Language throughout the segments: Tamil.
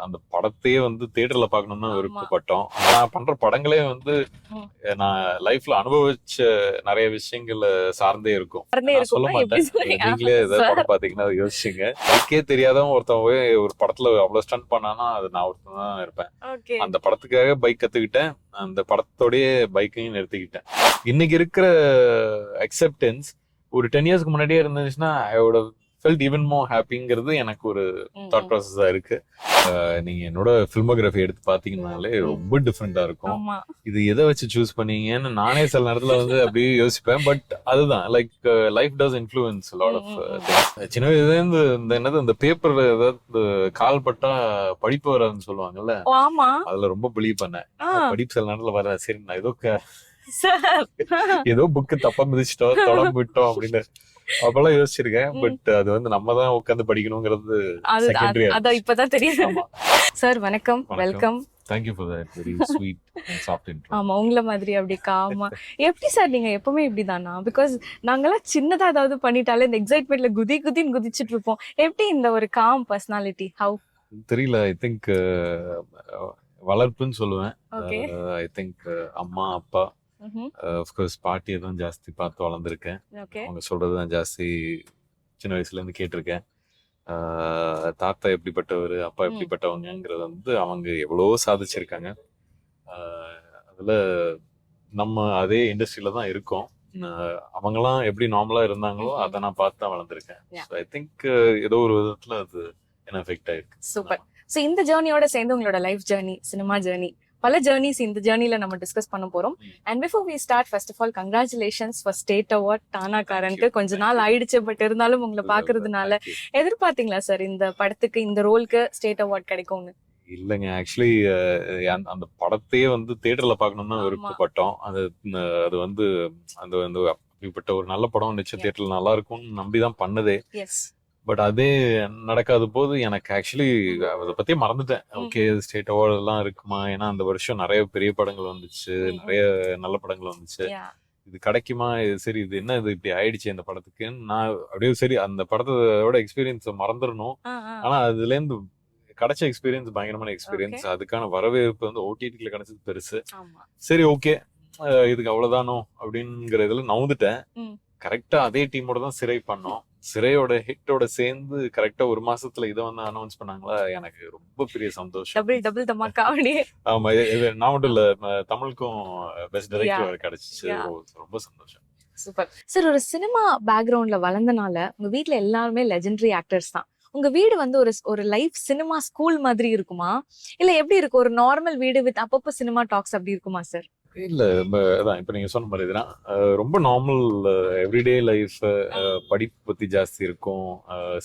அந்த படத்தையே வந்து தியேட்டர்ல பார்க்கணும்னு ஆமா. விருப்பப்பட்டோம். நான் பண்ற படங்களே வந்து ம். நான் லைஃப்ல அனுபவிச்ச நிறைய விஷயங்கள் சார்ந்தே இருக்கும். சார்ந்தே நான் சொல்ல இருக்குமா? எப்படி மாட்டேன். சொல்றீங்க? நீங்களே ஏதாவது சார். படம் பாத்தீங்கன்னா அதை யோசிச்சுங்க. பைக்கே தெரியாதவன் ஒருத்தன் போய் ஒரு படத்துல அவ்வளவு ஸ்டண்ட் பண்ணானா அது நான் ஒருத்தன் தான் இருப்பேன். ஓகே. அந்த படத்துக்காக பைக் கத்துக்கிட்டேன். அந்த படத்தோடயே பைக்கையும் நிறுத்திக்கிட்டேன். இன்னைக்கு இருக்கிற அக்செப்டன்ஸ் ஒரு 10 இயர்ஸ்க்கு முன்னாடியே இருந்துச்சுன்னா I would have felt even more ஹாப்பிங்கிறது எனக்கு ஒரு தாட் ப்ராசஸா இருக்கு. நீங்க என்னோட ஃபில்மோகிராஃபி எடுத்து பாத்தீங்கன்னாலே ரொம்ப டிஃப்ரெண்டா இருக்கும். ஆமா. இது எதை வச்சு சூஸ் பண்ணீங்கன்னு நானே சில நேரத்துல வந்து அப்படியே யோசிப்பேன். பட் அதுதான் like life does influence lot of things. சின்ன வயதுல இருந்து இந்த என்னது இந்த பேப்பர் ஏதாவது கால் பட்டா படிப்பு வராதுன்னு சொல்லுவாங்கல்ல, ஓ, ஆமா. அதுல ரொம்ப பிலீவ் பண்ணேன். படிப்பு சில நேரத்துல வர சரி நான் சார். ஏதோ புக்கு தப்பா மிதிச்சிட்டோம் தொடர்பு விட்டோம் அப்படின்னு அப்பெல்லாம் யோசிச்சிருக்கேன். பட் அது வந்து நம்ம தான் உட்காந்து படிக்கணுங்கிறது செகண்டரி. அதான் இப்பதான் தெரியுது. சார் வணக்கம், welcome. Thank you for that very sweet and soft intro. ஆமா, உங்கள மாதிரி அப்படி காமா. எப்படி சார் நீங்க எப்பவுமே இப்படிதானா? பிகாஸ் நாங்கெல்லாம் சின்னதா ஏதாவது பண்ணிட்டாலே இந்த எக்ஸைட்மெண்ட்ல குதின்னு குதிச்சிட்டு இருப்போம். எப்படி இந்த ஒரு காம் பர்சனாலிட்டி? ஹவ் தெரியல. ஐ திங்க் வளர்ப்புன்னு சொல்லுவேன். ஓகே. ஐ திங்க் அம்மா அப்பா ஆஃப்கோர்ஸ் பாட்டியை தான் ஜாஸ்தி பார்த்து வளர்ந்துருக்கேன். ஓகே. அவங்க சொல்றது தான் ஜாஸ்தி சின்ன வயசுல இருந்து கேட்டிருக்கேன். தாத்தா எப்படிப்பட்டவர் அப்பா எப்படிப்பட்டவங்கிறது வந்து அவங்க எவ்வளவோ சாதிச்சிருக்காங்க. அதுல நம்ம அதே இண்டஸ்ட்ரியில தான் இருக்கோம். அவங்கலாம் எப்படி நார்மலா இருந்தாங்களோ அதை நான் பார்த்து தான் வளர்ந்துருக்கேன். ஐ திங்க் ஏதோ ஒரு விதத்துல அது என்ன எஃபெக்ட் ஆயிருக்கு. சூப்பர். ஸோ இந்த ஜேர்னியோட சேர்ந்து உங்களோட லைஃப் ஜேர்னி, சினிமா ஜேர்னி, பல ஜேர்னிஸ் இந்த ஜேர்னில நம்ம டிஸ்கஸ் பண்ண போறோம். And before we start, first of all congratulations for state award டானாக்காரனுக்கு. கொஞ்ச நாள் ஆயிடுச்சு, பட் இருந்தாலும் உங்களை பாக்குறதுனால எதிர்பார்த்தீங்களா சார் இந்த படத்துக்கு இந்த ரோலுக்கு ஸ்டேட் அவார்ட் கிடைக்கும்னு? இல்லைங்க, ஆக்சுவலி அந்த படத்தையே வந்து தியேட்டர்ல பார்க்கணும்னு விருப்பப்பட்டோம். அது வந்து அந்த அப்படிப்பட்ட ஒரு நல்ல படம் நிச்சயம் தியேட்டர்ல நல்லா இருக்கும்னு நம்பிதான் பண்ணதே. பட் அதே நடக்காத போது எனக்கு ஆக்சுவலி அதை பத்தியே மறந்துட்டேன். ஓகே, ஸ்டேட் அவார்டு எல்லாம் இருக்குமா? ஏன்னா அந்த வருஷம் நிறைய பெரிய படங்கள் வந்துச்சு, நிறைய நல்ல படங்கள் வந்துச்சு. இது கிடைக்குமா? இது சரி, இது என்ன இது இப்படி ஆயிடுச்சு இந்த படத்துக்கு. நான் அப்படியே சரி அந்த படத்தோட எக்ஸ்பீரியன்ஸ் மறந்துடணும். ஆனா அதுல இருந்து கிடைச்ச எக்ஸ்பீரியன்ஸ் பயங்கரமான எக்ஸ்பீரியன்ஸ். அதுக்கான வரவேற்பு வந்து ஓடிடில கிடைச்சது பெருசு. சரி ஓகே, இதுக்கு அவ்வளவுதானோ அப்படிங்கிற இதுல நவுந்துட்டேன். கரெக்டா அதே டீமோட தான் சிறை பண்ணோம். சிறையோட ஹிட்டோட சேர்ந்து கரெக்டா ஒரு மாசத்துல இதை வந்து அனௌன்ஸ் பண்ணாங்களா, எனக்கு ரொம்ப பெரிய சந்தோஷம். டபுள் தமாக்கா. ஆமா, இது நான் மட்டும் இல்ல, தமிழுக்கும் பெஸ்ட் டைரக்டர் கிடைச்சிச்சு. ரொம்ப சந்தோஷம். Super sir. ஒரு சினிமா பேக்ரவுண்ட்ல வளர்ந்தனால உங்க வீட்ல எல்லாருமே லெஜெண்டரி ஆக்டர்ஸ் தான். உங்க வீடு வந்து ஒரு லைஃப் சினிமா ஸ்கூல் மாதிரி இருக்குமா, இல்ல எப்படி இருக்கு? ஒரு நார்மல் வீடு வித் அப்பப்போ சினிமா டாக்ஸ் அப்படி இருக்குமா சார்? இல்ல, அதான் இப்ப நீங்க சொன்ன மாதிரி தான் ரொம்ப நார்மல் எவ்ரிடே லைஃப். படிப்பு பத்தி ஜாஸ்தி இருக்கும்,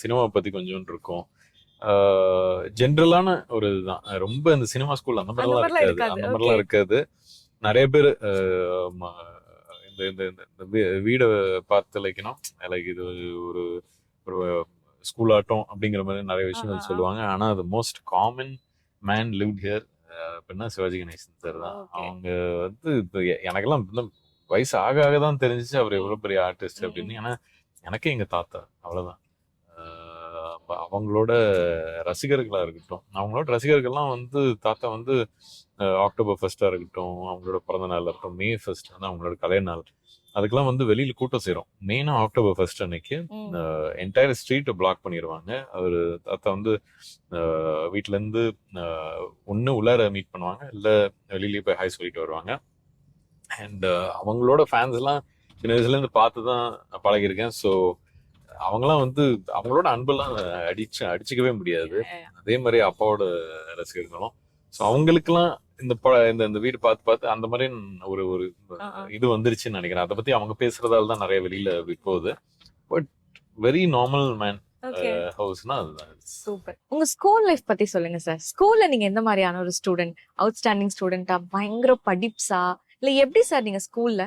சினிமா பத்தி கொஞ்சம் இருக்கும். ஜென்ரலான ஒரு இதுதான். ரொம்ப இந்த சினிமா ஸ்கூல் அந்த மாதிரிலாம் இருக்காது. நிறைய பேர் இந்த வீடை பார்த்து லைக் இது ஒரு ஒரு ஸ்கூல் ஆட்டம் அப்படிங்கிற மாதிரி நிறைய விஷயங்கள் சொல்லுவாங்க. ஆனா அது most common man lived here அப்படின்னா சிவாஜி கணேசன் சார் தான். அவங்க வந்து இப்போ எனக்கெல்லாம் வயசு ஆக தான் தெரிஞ்சிச்சு அவர் எவ்வளவு பெரிய ஆர்டிஸ்ட் அப்படின்னு. ஏன்னா எனக்கே எங்க தாத்தா அவ்வளவுதான். அவங்களோட ரசிகர்களா இருக்கட்டும், அவங்களோட ரசிகர்கள்லாம் வந்து தாத்தா வந்து அக்டோபர் 1 இருக்கட்டும், அவங்களோட பிறந்த நாள் இருக்கட்டும், May 1 வந்து அவங்களோட கல்யாண நாள், அதுக்கெல்லாம் வந்து வெளியில கூட்டம் சேரும். மெயினா அக்டோபர் 1 அன்னைக்கு என்டையர் ஸ்ட்ரீட்டை பிளாக் பண்ணிடுவாங்க. அவரு தாத்தா வந்து வீட்டுல இருந்து ஒண்ணு உள்ளார மீட் பண்ணுவாங்க, இல்ல வெளியிலேயே போய் ஹாய் சொல்லிட்டு வருவாங்க. அண்ட் அவங்களோட ஃபேன்ஸ் எல்லாம் சின்ன வயசுல இருந்து பார்த்துதான் பழகிருக்கேன். ஸோ அவங்களாம் வந்து அவங்களோட அன்பெல்லாம் அடிச்சுக்கவே முடியாது. அதே மாதிரி அப்பாவோட ரசிகர்களும். ஸோ அவங்களுக்குலாம் இந்த வீடு பார்த்து அந்த மாதிரி ஒரு இது வந்துருச்சுன்னு நினைக்கிறேன். அதை பத்தி அவங்க பேசுறதால தான் நிறைய வெளியில போகுது. பட் வெரி நார்மல் மேன் ஹவுஸ்னா அதுதான். சூப்பர். உங்க ஸ்கூல் லைஃப் பத்தி சொல்லுங்க சார். ஸ்கூல்ல நீங்க எந்த மாதிரியான ஒரு ஸ்டூடெண்ட்? அவுட்ஸ்டாண்டிங் ஸ்டூடெண்டா, பயங்கர படிப்ஸா, இல்ல எப்படி சார் நீங்க ஸ்கூல்ல?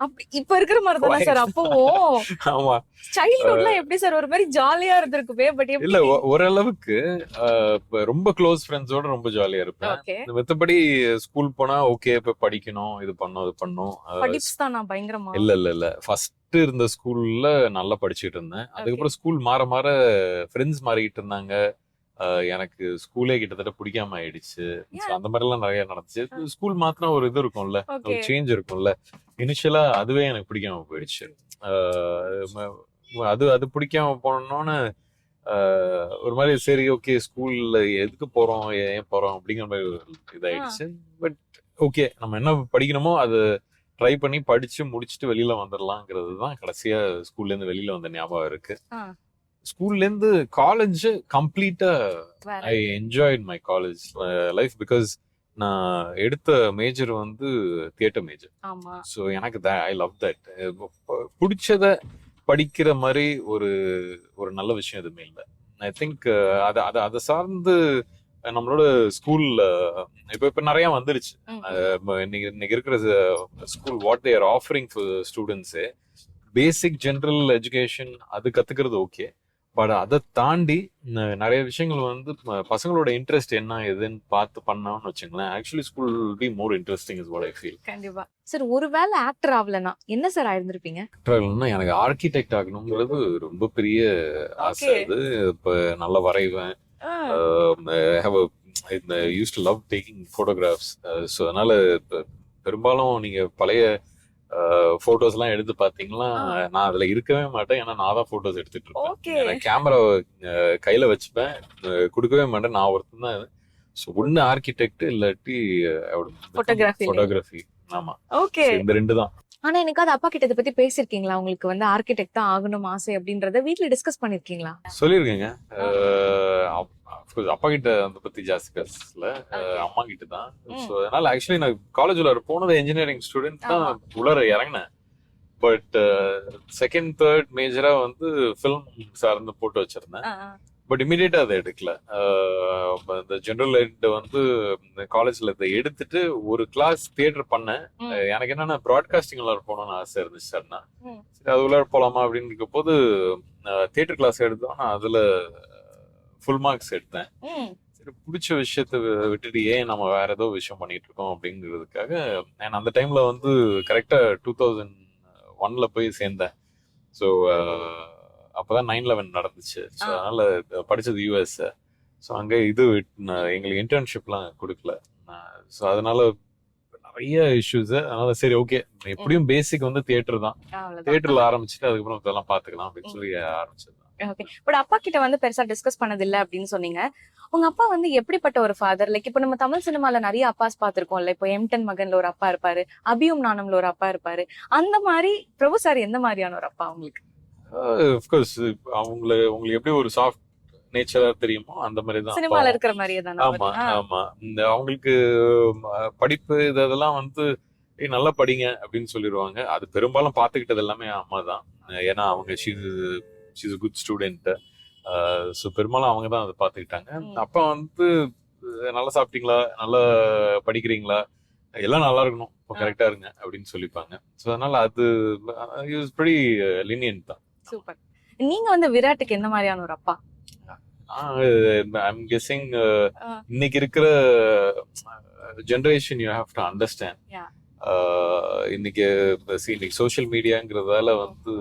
அப்படி இப்ப இருக்கிற மாதிரி தானே சார் அப்பவும்? ஆமா, சைல்ட்ஹுட்லாம் எப்படி சார் ஒரு மாதிரி ஜாலியா இருந்திருக்குமே. பட் இல்ல, ஓரளவுக்கு ரொம்ப க்ளோஸ் ஃப்ரெண்ட்ஸோட ரொம்ப ஜாலியா இருப்பேன். மத்தபடி ஸ்கூல் போனா ஓகே இப்ப படிக்கணும், இது பண்ணும். படிப்ஸ் தான் நான் பயங்கரமா. இல்ல ஃபர்ஸ்ட் இருந்த ஸ்கூல்ல நல்லா படிச்சுட்டு இருந்தேன். அதுக்கப்புறம் ஸ்கூல் மாற ஃப்ரெண்ட்ஸ் மாறிக்கிட்டு இருந்தாங்க. எனக்கு ஸ்கூலே கிட்டத்தட்ட பிடிக்காம ஆயிடுச்சு. So, Yeah. அந்த மாதிரி எல்லாம் நிறைய நடந்துச்சு. ஸ்கூல் மாத்தினா ஒரு இது இருக்கும்ல, ஒரு Okay. சேஞ்ச் இருக்கும்ல. இனிஷியலா அதுவே எனக்கு பிடிக்காம போயிடுச்சு. அது அது பிடிக்காம போனோன்னு ஒரு மாதிரி சரி ஓகே ஸ்கூல்ல எதுக்கு போறோம் ஏன் போறோம் அப்படிங்கிற மாதிரி ஒரு இதாயிடுச்சு. பட் ஓகே நம்ம என்ன படிக்கணுமோ அது ட்ரை பண்ணி படிச்சு முடிச்சுட்டு வெளியில வந்துடலாங்கிறது தான் கடைசியா ஸ்கூல்ல இருந்து வெளியில வந்த ஞாபகம் இருக்கு. ஸ்கூல்ல இருந்து காலேஜ் கம்ப்ளீட்டா I enjoyed my college life because நான் எடுத்த மேஜர் வந்து தியேட்டர் மேஜர். ஸோ எனக்கு ஐ லவ் தட். பிடிச்சத படிக்கிற மாதிரி ஒரு ஒரு நல்ல விஷயம் எதுவுமே இல்லை. ஐ திங்க் அதை சார்ந்து நம்மளோட ஸ்கூல்ல இப்ப நிறைய வந்துருச்சு. இன்னைக்கு இருக்கிற school what they are offering for students basic general education அது கத்துக்கிறது ஓகே. பட் அதை தாண்டி நிறைய விஷயங்கள் வந்து பசங்களோட இன்ட்ரெஸ்ட் என்ன எதுன்னு பார்த்து பண்ணான்னு வச்சுங்களேன். Actually school will be more interesting is what I feel. கண்டிப்பா சார். ஒருவேளை ஆக்டர் ஆகலனா என்ன சார் ஆயிருந்திருப்பீங்க? ஆக்டர் ஆகலன்னா எனக்கு ஆர்கிடெக்ட் ஆகணுங்கிறது ரொம்ப பெரிய ஆசை. அது இப்ப நல்லா வரைவேன். Use to love taking photographs. So அதனால பெரும்பாலும் நீங்க பழைய போட்டோஸ் எல்லாம் எடுத்து பாத்தீங்கன்னா நான் அதுல இருக்கவே மாட்டேன். ஏன்னா நான் தான் போட்டோஸ் எடுத்துட்டு இருப்பேன். கேமரா கையில வச்சுப்பேன், கொடுக்கவே மாட்டேன். நான் ஒருத்தன் தான். ஒண்ணு ஆர்கிடெக்ட் இல்லாட்டி போட்டோகிராஃபி. ஆமா, இந்த ரெண்டு தான். ஆனா எனக்கு அது அப்பா கிட்ட இதை பத்தி பேசிருக்கீங்களா? உங்களுக்கு வந்து ஆர்கிடெக்ட் தான் ஆகணும் ஆசை அப்படின்றத வீட்ல டிஸ்கஸ் பண்ணிருக்கீங்களா? சொல்லிருக்கேங்க. அப்பா கிட்ட அதை பத்தி ஜாஸ்தி பேசல, அம்மா கிட்ட தான். ஸோ அதனால ஆக்சுவலி நான் காலேஜ் உள்ள போனது இன்ஜினியரிங் ஸ்டூடெண்ட் தான் உள்ள இறங்கினேன். பட் செகண்ட் தேர்ட் மேஜரா வந்து ஃபிலிம் சார்ந்து போட்டு வச்சிருந்தேன். பட் இமீடியட்டா அதை எடுக்கல. இந்த ஜெனரல் எட் வந்து காலேஜ்ல இதை எடுத்துட்டு ஒரு கிளாஸ் தியேட்டர் பண்ணேன். எனக்கு என்னன்னா ப்ராட்காஸ்டிங் உள்ள போகணும்னு ஆசை இருந்துச்சு. சார்னா சரி அது உள்ள போலாமா அப்படின்னு இருக்க போது தியேட்டர் கிளாஸ் எடுத்தோம். நான் அதுல ஃபுல் மார்க்ஸ் எடுத்தேன். சரி பிடிச்ச விஷயத்த விட்டுட்டு ஏன் நம்ம வேற ஏதோ விஷயம் பண்ணிட்டு இருக்கோம் அப்படிங்கிறதுக்காக நான் அந்த டைம்ல வந்து கரெக்டா 2001 போய் சேர்ந்தேன். ஸோ அப்பதான் 9/11 நடந்துச்சு. ஸோ அதனால படிச்சது யூஎஸ். ஸோ அங்க இது எங்களுக்கு இன்டர்ன்ஷிப்லாம் கொடுக்கல. ஸோ அதனால நிறைய இஷ்யூஸ். அதனால சரி ஓகே எப்படியும் பேசிக் வந்து தியேட்டர் தான். தியேட்டர்ல ஆரம்பிச்சுட்டு அதுக்கப்புறம் இதெல்லாம் பாத்துக்கலாம் அப்படின்னு சொல்லி ஆரம்பிச்சது. ஓகே. பட் அப்பா கிட்ட வந்து பெருசா டிஸ்கஸ் பண்ணது இல்ல அப்படின்னு சொன்னீங்க. உங்க அப்பா வந்து எப்படிப்பட்ட ஒரு ஃபாதர்? லைக் இப்ப நம்ம தமிழ் சினிமால நிறைய அப்பாஸ் பாத்திருக்கோம்ல. இப்போ M10 மகன்ல ஒரு அப்பா இருப்பாரு, அபியும் நானும்ல ஒரு அப்பா இருப்பாரு. அந்த மாதிரி பிரபு சார் எந்த மாதிரியான ஒரு அப்பா உங்களுக்கு? ஆஃப்கோர்ஸ் உங்களுக்கு எப்படி ஒரு சாஃப்ட் நேச்சரா தெரியுமோ அந்த மாதிரி தான் சினிமால இருக்கிற மாதிரியே தான். ஆமா ஆமா. இந்த அவங்களுக்கு படிப்பு இதெல்லாம் வந்து நல்லா படிங்க அப்படின்னு சொல்லிடுவாங்க. அது பெரும்பாலும் பாத்துக்கிட்டது எல்லாமே அம்மா தான். ஏன்னா அவங்க she's a good student. So பெரும்பாலும் அவங்க தான் அதை பார்த்துக்கிட்டாங்க. அப்பா வந்து நல்லா சாப்பிட்டீங்களா, நல்லா படிக்கிறீங்களா, எல்லாம் நல்லா இருக்கணும், கரெக்டா இருங்க அப்படின்னு சொல்லிப்பாங்க. ஸோ அதனால அது pretty lenient தான். சூப்பர். நீங்க வந்து விராட்டுக்கு என்ன மாதிரியான ஒரு அப்பா? I'm guessing இன்னைக்கு இருக்கிற generation you have to understand. இன்னைக்கு சோசியல் மீடியாங்கிறதால வந்து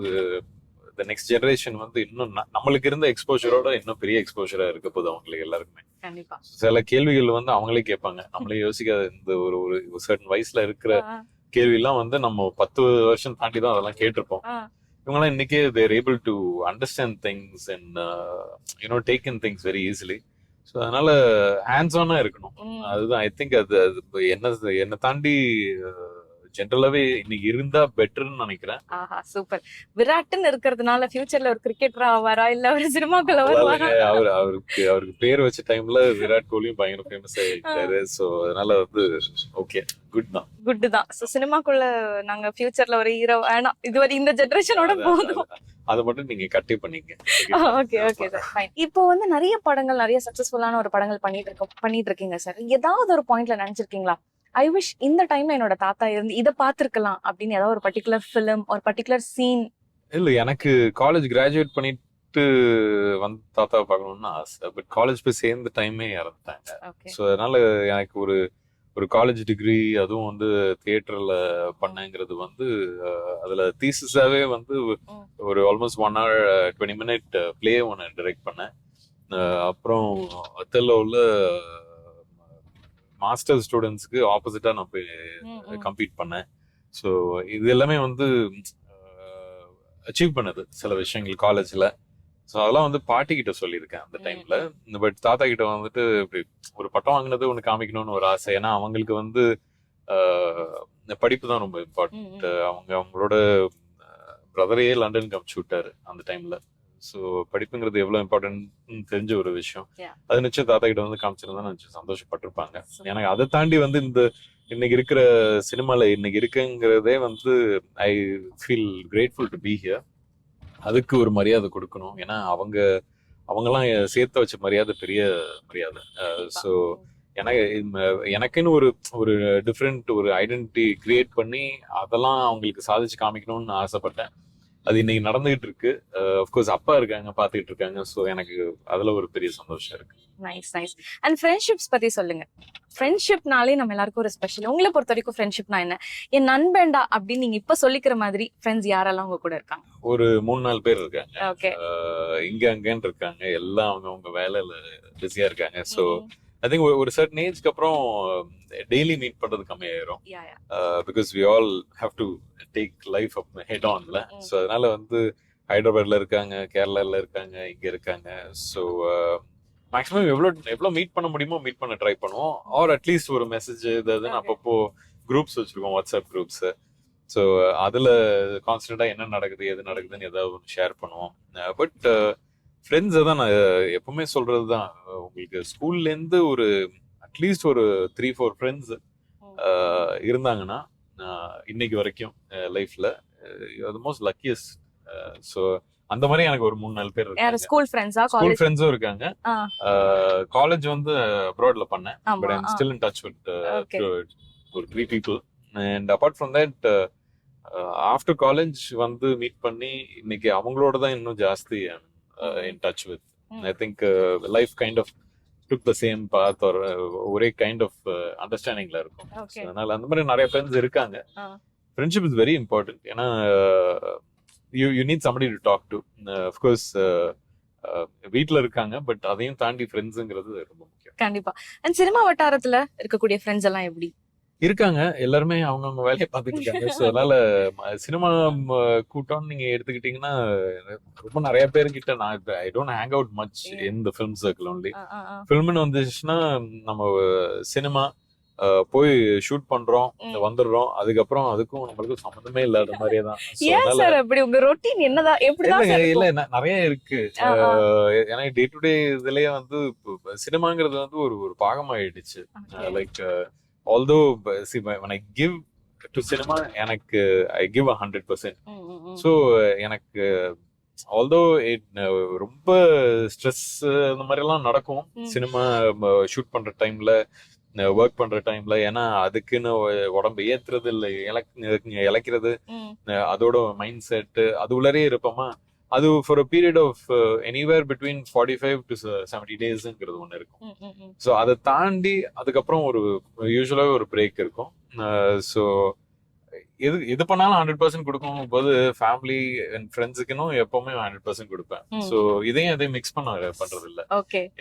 the next generation வந்து இன்னும் நம்மளுக்கு இருந்த எக்ஸ்போஷரோட இன்னும் பெரிய எக்ஸ்போஷரா இருக்க போகுது அவங்களுக்கு எல்லாருக்குமே. சில கேள்விகள் வந்து அவங்களே கேட்பாங்க, நம்மளே யோசிக்காத. இந்த ஒரு சர்டன் வயசுல இருக்கிற கேள்வி எல்லாம் வந்து நம்ம 10 வருஷம் தாண்டி தான் அதெல்லாம் கேட்டிருப்போம். இவங்கெல்லாம் இன்னைக்கே there able to understand things and take in things very easily. So அதனால ஹேண்ட்ஸ் ஆனா இருக்கணும். அதுதான் ஐ திங்க் அது என்ன தாண்டி ஜெனரலாவே இன்னைக்கு இருந்தா பெட்டர்னு நினைக்கிறேன். சூப்பர். விராட்னு இருக்கிறதுனால ஃபியூச்சர்ல ஒரு கிரிக்கெட்டரா ஆவாரா இல்ல ஒரு சினிமாக்குள்ள வருவாரா? அவருக்கு பேர் வச்ச டைம்ல விராட் கோலியும் பயங்கர ஃபேமஸ் ஆயிட்டாரு. சோ அதனால வந்து ஓகே குட் தான். சோ சினிமாக்குள்ள நாங்க ஃபியூச்சர்ல ஒரு ஹீரோ வேணாம், இதுவரை இந்த ஜெனரேஷனோட போதும். அத மட்டும் நீங்க கட்டி பண்ணீங்க. Okay sir fine. இப்போ வந்து நிறைய படங்கள், நிறைய சக்சஸ்ஃபுல்லான ஒரு படங்கள் பண்ணிட்டு இருக்கீங்க சார். ஏதாவது ஒரு பாயிண்ட்ல நினைச்சிருக்கீங்களா, ஐ விஷ் இந்த டைம்ல என்னோட தாத்தா இருந்து இதை பார்த்திருக்கலாம் அப்படின்னு ஏதாவது ஒரு பர்டிகுலர் ஃபிலிம் ஒரு பர்டிகுலர் சீன்? இல்ல, எனக்கு காலேஜ் கிராஜுவேட் பண்ணிட்டு வந்து தாத்தாவை பார்க்கணும்னு ஆசை. பட் காலேஜ் போய் சேர்ந்த டைமே இறந்துட்டாங்க. ஸோ அதனால எனக்கு ஒரு காலேஜ் டிகிரி, அதுவும் வந்து தியேட்டர்ல பண்ணேங்கிறது வந்து அதுல தீசிஸாவே வந்து ஒரு ஆல்மோஸ்ட் 1 hour 20 minute பிளே ஒன்று டைரக்ட் பண்ணேன். அப்புறம் அத்தல்லோவில் மாஸ்டர் ஸ்டூடெண்ட்ஸ்க்கு ஆப்போசிட்டா நான் போய் கம்பீட் பண்ணேன். ஸோ இது எல்லாமே வந்து அச்சீவ் பண்ணது சில விஷயங்கள் காலேஜ்ல. ஸோ அதெல்லாம் வந்து பாட்டி கிட்ட சொல்லியிருக்கேன் அந்த டைம்ல. பட் தாத்தா கிட்ட வந்துட்டு இப்படி ஒரு பட்டம் வாங்கினது ஒன்று காமிக்கணும்னு ஒரு ஆசை. ஏன்னா அவங்களுக்கு வந்து இந்த படிப்பு தான் ரொம்ப இம்பார்ட்டன்ட். அவங்களோட பிரதரையே லண்டனுக்கு அனுப்பிச்சு விட்டாரு அந்த டைம்ல. ஸோ படிப்புங்கிறது எவ்வளவு இம்பார்ட்டன்ட் தெரிஞ்ச ஒரு விஷயம். அது நிச்சயம் தாத்தா கிட்ட வந்து காமிச்சிருந்தா நிச்சயம் சந்தோஷப்பட்டிருப்பாங்க. எனக்கு அதை தாண்டி வந்து இந்த இன்னைக்கு இருக்கிற சினிமால இன்னைக்கு இருக்குங்கிறதே வந்து I feel grateful to be here. அதுக்கு ஒரு மரியாதை கொடுக்கணும். ஏன்னா அவங்கெல்லாம் சேர்த்து வச்ச மரியாதை பெரிய மரியாதை. ஸோ எனக்குன்னு ஒரு டிஃப்ரெண்ட் ஒரு ஐடென்டிட்டி கிரியேட் பண்ணி அதெல்லாம் அவங்களுக்கு சாதிச்சு காமிக்கணும்னு ஆசைப்பட்டேன். அது இன்னைக்கு நடந்துகிட்டு இருக்கு. அஃப்கோர்ஸ் அப்பா இருக்காங்க, பாத்துக்கிட்டு இருக்காங்க. ஸோ எனக்கு அதுல ஒரு பெரிய சந்தோஷம் இருக்கு. Nice nice. அண்ட் ஃப்ரெண்ட்ஷிப்ஸ் பத்தி சொல்லுங்க. ஃப்ரெண்ட்ஷிப்னாலே நம்ம எல்லாருக்கும் ஒரு ஸ்பெஷல். உங்களை பொறுத்த வரைக்கும் ஃப்ரெண்ட்ஷிப்னா என்ன? என் நண்பன்டா அப்படின்னு நீங்க இப்ப சொல்லிக்கிற மாதிரி ஃப்ரெண்ட்ஸ் யாரெல்லாம் உங்க கூட இருக்காங்க? ஒரு 3-4 பேர் இருக்காங்க. ஓகே. இங்க அங்கன்னு இருக்காங்க. எல்லாம் அவங்க வேலையில பிஸியா இருக்காங்க. ஸோ ஐ திங்க் ஒரு சர்டன் ஏஜ்க்கு அப்புறம் டெய்லி மீட் பண்றது கம்மியாயிரும். Because we all have to take life ahead ஆன்ல. ஸோ அதனால வந்து ஹைதராபாத்ல இருக்காங்க, கேரளால இருக்காங்க, இங்க இருக்காங்க. ஸோ மேக்ஸிமம் எவ்வளோ மீட் பண்ண முடியுமோ மீட் பண்ண ட்ரை பண்ணுவோம். ஆர் அட்லீஸ்ட் ஒரு மெசேஜ் ஏதாவதுன்னு அப்பப்போ குரூப்ஸ் வச்சிருக்கோம், வாட்ஸ்அப் குரூப்ஸ். ஸோ அதுல கான்ஸ்டன்டா என்ன நடக்குது எது நடக்குதுன்னு ஏதாவது ஒன்று ஷேர் பண்ணுவோம். பட் ஃப்ரெண்ட்ஸை தான் நான் எப்பவுமே சொல்றது தான். உங்களுக்கு ஸ்கூல்ல இருந்து ஒரு அட்லீஸ்ட் ஒரு 3-4 ஃப்ரெண்ட்ஸ் இருந்தாங்கன்னா இன்னைக்கு வரைக்கும் லைஃப்ல அது மோஸ்ட் லக்கியஸ்ட். ஸோ அந்த மாதிரி எனக்கு ஒரு 3-4 பேர் இருக்காங்க. ஸ்கூல் ஃப்ரெண்ட்ஸா? ஸ்கூல் ஃப்ரெண்ட்ஸும் இருக்காங்க. காலேஜ் வந்து அப்ராட்ல பண்ணேன். But I am still in touch with ஒரு 3 people. And apart from that after college வந்து மீட் பண்ணி இன்னைக்கு அவங்களோட தான் இன்னும் ஜாஸ்தி in touch with. I think life kind of took the same path or ஒரே kind of understandingல இருக்கும். அதனால அந்த மாதிரி நிறைய ஃப்ரெண்ட்ஸ் இருக்காங்க. Friendship is very important. ஏன்னா you need somebody to talk to. Of course வீட்ல இருக்காங்க, பட் அதையும் தாண்டி ஃப்ரெண்ட்ஸ்ங்கிறது ரொம்ப முக்கியம். கண்டிப்பா. அண்ட் சினிமா வட்டாரத்துல இருக்கக்கூடிய ஃப்ரெண்ட்ஸ் எல்லாம் எப்படி இருக்காங்க? எல்லாருமே அவங்கவுங்க வேலையை பார்த்துட்டு இருக்காங்க. ஸோ அதனால சினிமா கூட்டம்னு நீங்க எடுத்துக்கிட்டீங்கன்னா ரொம்ப நிறைய பேர்கிட்ட நான் I don't hang out much in the film circle only. ஃபிலிம்னு வந்துச்சுன்னா நம்ம சினிமா போய் ஷூட் பண்றோம், வந்துடுறோம். அதுக்கப்புறம் அதுக்கும் நம்மளுக்கும் சம்மந்தமே இல்லாத மாதிரியே தான். இல்ல நிறைய இருக்கு. ஏன்னா டே டு டே இதுலயே வந்து சினிமாங்கிறது வந்து ஒரு பாகமாயிடுச்சு. Like although see when I give to cinema எனக்கு I give 100%. so எனக்கு although it ரொம்ப ஸ்ட்ரெஸ் அந்த மாதிரி எல்லாம் நடக்கும் சினிமா ஷூட் பண்ற டைம்ல, ஒர்க் பண்ற டைம்ல. ஏன்னா அதுக்குன்னு உடம்பு ஏத்துறது இல்ல இழைக்கிறது, அதோட மைண்ட் செட் அது உள்ளரே இருப்போமா. அது for a period of anywhere between 45 to 70 டேஸ்ங்கிறது ஒன்று இருக்கும். ஸோ அதை தாண்டி அதுக்கப்புறம் ஒரு யூஸ்வலாகவே ஒரு பிரேக் இருக்கும். ஸோ எது பண்ணாலும் 100% கொடுக்கும் போது ஃபேமிலி அண்ட் ஃப்ரெண்ட்ஸுக்குன்னு எப்பவுமே 100% கொடுப்பேன். ஸோ இதையும் மிக்ஸ் பண்றது இல்ல.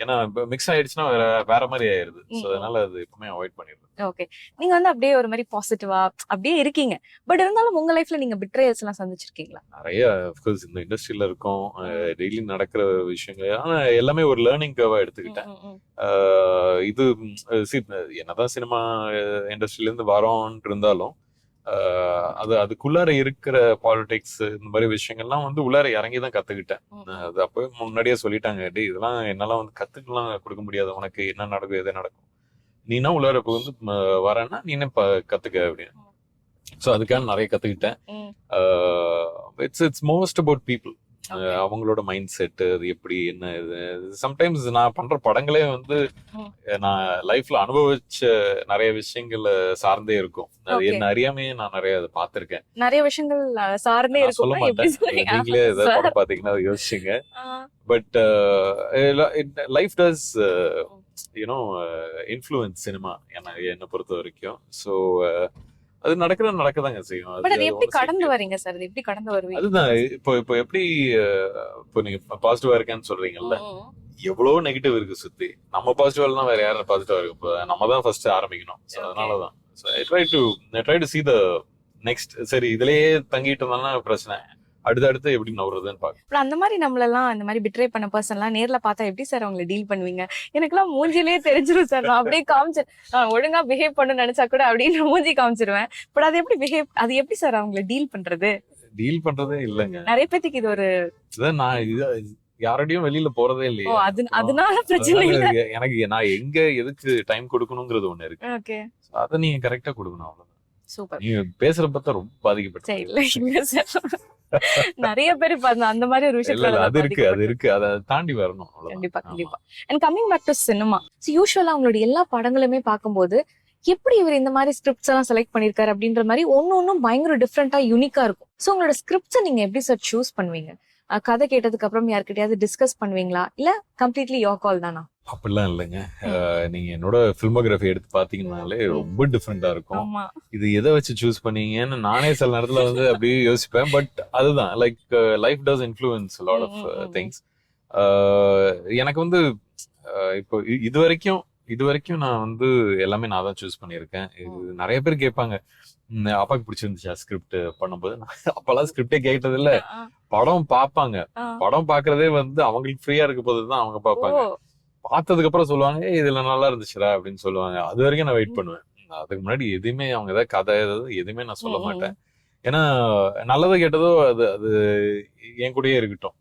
ஏன்னா மிக்ஸ் ஆயிடுச்சுன்னா வேற மாதிரி ஆயிருது. ஸோ அதனால அது எப்பவுமே அவாய்ட் பண்ணிடுது. ஓகே. நீங்க வந்து அப்படியே ஒரு மாதிரி பாசிட்டிவா அப்படியே இருக்கீங்க. பட் இருந்தாலும் உங்க லைஃப்ல நீங்க பிட்ரேயல்ஸ் எல்லாம் சந்திச்சிருக்கீங்களா? நிறைய. ஆஃப்கோர்ஸ் இந்த இண்டஸ்ட்ரியில இருக்கோம், டெய்லி நடக்கிற விஷயங்கள். ஆனா எல்லாமே ஒரு லேர்னிங் கர்வா எடுத்துக்கிட்டேன். இது என்னதான் சினிமா இண்டஸ்ட்ரியில இருந்து வரோன்னு இருந்தாலும் அதுக்குள்ளார இருக்கிற பாலிடிக்ஸ் இந்த மாதிரி விஷயங்கள்லாம் வந்து உள்ளார இறங்கிதான் கத்துக்கிட்டேன். அது அப்பவே முன்னாடியே சொல்லிட்டாங்க, டே இதெல்லாம் என்னால வந்து கத்துக்கலாம் கொடுக்க முடியாது, உனக்கு என்ன நடக்கும் எது நடக்கும், நீனா உள்ளார இப்ப வந்து வரேன்னா நீனே கத்துக்க அப்படின்னு. ஸோ அதுக்காக நிறைய கத்துக்கிட்டேன். It's most about people. அவங்களோட மைண்ட் செட் அது எப்படி என்ன இது. சம்டைம்ஸ் நான் பண்ற படங்களே வந்து நான் லைஃப்ல அனுபவிச்ச நிறைய விஷயங்கள் சார்ந்தே இருக்கும். என்ன அறியாமே நான் நிறைய அதை பார்த்திருக்கேன். நிறைய விஷயங்கள் சார்ந்தே இருக்கும். சொல்ல மாட்டேன், நீங்களே ஏதாவது படம் பாத்தீங்கன்னா யோசிச்சுங்க. But life does you know influence cinema என்னை பொறுத்த வரைக்கும். ஸோ அது நடக்கதாங்க செய்யும். எப்படி கடந்து வரீங்க சார்? எப்படி கடந்து வருவீங்க? அதுதான் இப்போ எப்படி இப்போ நீங்க பாசிட்டிவா இருக்கேன்னு சொல்றீங்கல்ல, எவ்வளவு நெகட்டிவ் இருக்கு சுத்தி. நம்ம பாசிட்டிவ் இல்லைன்னா வேற யாரும் பாசிட்டிவா இருக்கு? இப்போ நம்ம தான் ஃபர்ஸ்ட் ஆரம்பிக்கணும். So அதனாலதான் I try to see the next. சரி இதுலயே தங்கிட்டு இருந்தாலும் பிரச்சனை, அடுத்தடுத்து எப்படி நவுறதுன்னு பாக்க. அப்புறம் அந்த மாதிரி நம்மளெல்லாம் இந்த மாதிரி பிட்ரே பண்ண பர்சன்லாம் நேர்ல பார்த்தா எப்படி சார் அவங்களை டீல் பண்ணுவீங்க? எனக்கெல்லாம் மூஞ்சிலே தெரிஞ்சிடும் சார். நான் அப்படியே காமிச்சு ஒழுங்கா பிஹேவ் பண்ணு நினைச்சா கூட அப்படின்னு மூஞ்சி காமிச்சிருவேன். பட் அது எப்படி சார் அவங்களை டீல் பண்றது? டீல் பண்றதே இல்லைங்க. நிறைய பேத்துக்கு இது ஒரு நான் யாரோடையும் வெளியில போறதே இல்லையே. அதனால பிரச்சனை இல்ல. எனக்கு நான் எங்க எதுக்கு டைம் கொடுக்கணுங்கிறது ஒண்ணு இருக்கு. ஓகே, அத நீங்க கரெக்டா கொடுக்கணும், அவ்வளவுதான். சூப்பர். நீங்க பேசுற பார்த்தா ரொம்ப பாதிக்கப்பட்ட. இல்ல சார், நிறைய பேர் அந்த மாதிரி ஒரு விஷயம் அது இருக்கு அதை தாண்டி வரணும். கண்டிப்பா கண்டிப்பா. And coming back to cinema, யூசுவலா உங்களுடைய எல்லா படங்களுமே பார்க்கும்போது எப்படி இவர் இந்த மாதிரி ஸ்கிரிப்ட்ஸ் எல்லாம் செலக்ட் பண்ணிருக்காரு அப்படின்ற மாதிரி ஒன்னும் பயங்கர டிஃப்ரெண்டா யூனிக்கா இருக்கும். சோ உங்களோட ஸ்கிரிப்ட்ஸை நீங்க எப்படி சார் சூஸ் பண்ணுவீங்க? கதை கேட்டதுக்கு அப்புறம் யார்கிட்டயாவது டிஸ்கஸ் பண்ணுவீங்களா, இல்ல கம்ப்ளீட்லி யோர் கால் தானா? அப்படிலாம் இல்லைங்க. நீங்க என்னோட ஃபில்மோகிராஃபி எடுத்து பாத்தீங்கன்னாலே ரொம்ப டிஃப்ரெண்டா இருக்கும். இது எதை வச்சு சூஸ் பண்ணீங்கன்னு நானே சில நேரத்துல அப்படியே யோசிப்பேன். பட் அதுதான், like life does influence lot of things. எனக்கு இப்போ இது வரைக்கும் நான் எல்லாமே நான் தான் சூஸ் பண்ணியிருக்கேன். இது நிறைய பேர் கேட்பாங்க, அப்பாக்கு பிடிச்சிருந்துச்சா ஸ்கிரிப்ட் பண்ணும்போது? அப்பெல்லாம் ஸ்கிரிப்டே கேட்டது இல்ல, படம் பாப்பாங்க. படம் பாக்குறதே அவங்களுக்கு ஃப்ரீயா இருக்க போதுதான் அவங்க பாப்பாங்க. பார்த்ததுக்கு அப்புறம் சொல்லுவாங்க, இதுல நல்லா இருந்துச்சுடா அப்படின்னு சொல்லுவாங்க. அது வரைக்கும் நான் வெயிட் பண்ணுவேன். அதுக்கு முன்னாடி எதுவுமே அவங்க ஏதாவது கதை எதுவுமே நான் சொல்ல மாட்டேன். ஏன்னா நல்லது கேட்டதோ அது என் கூடயே இருக்கட்டும்.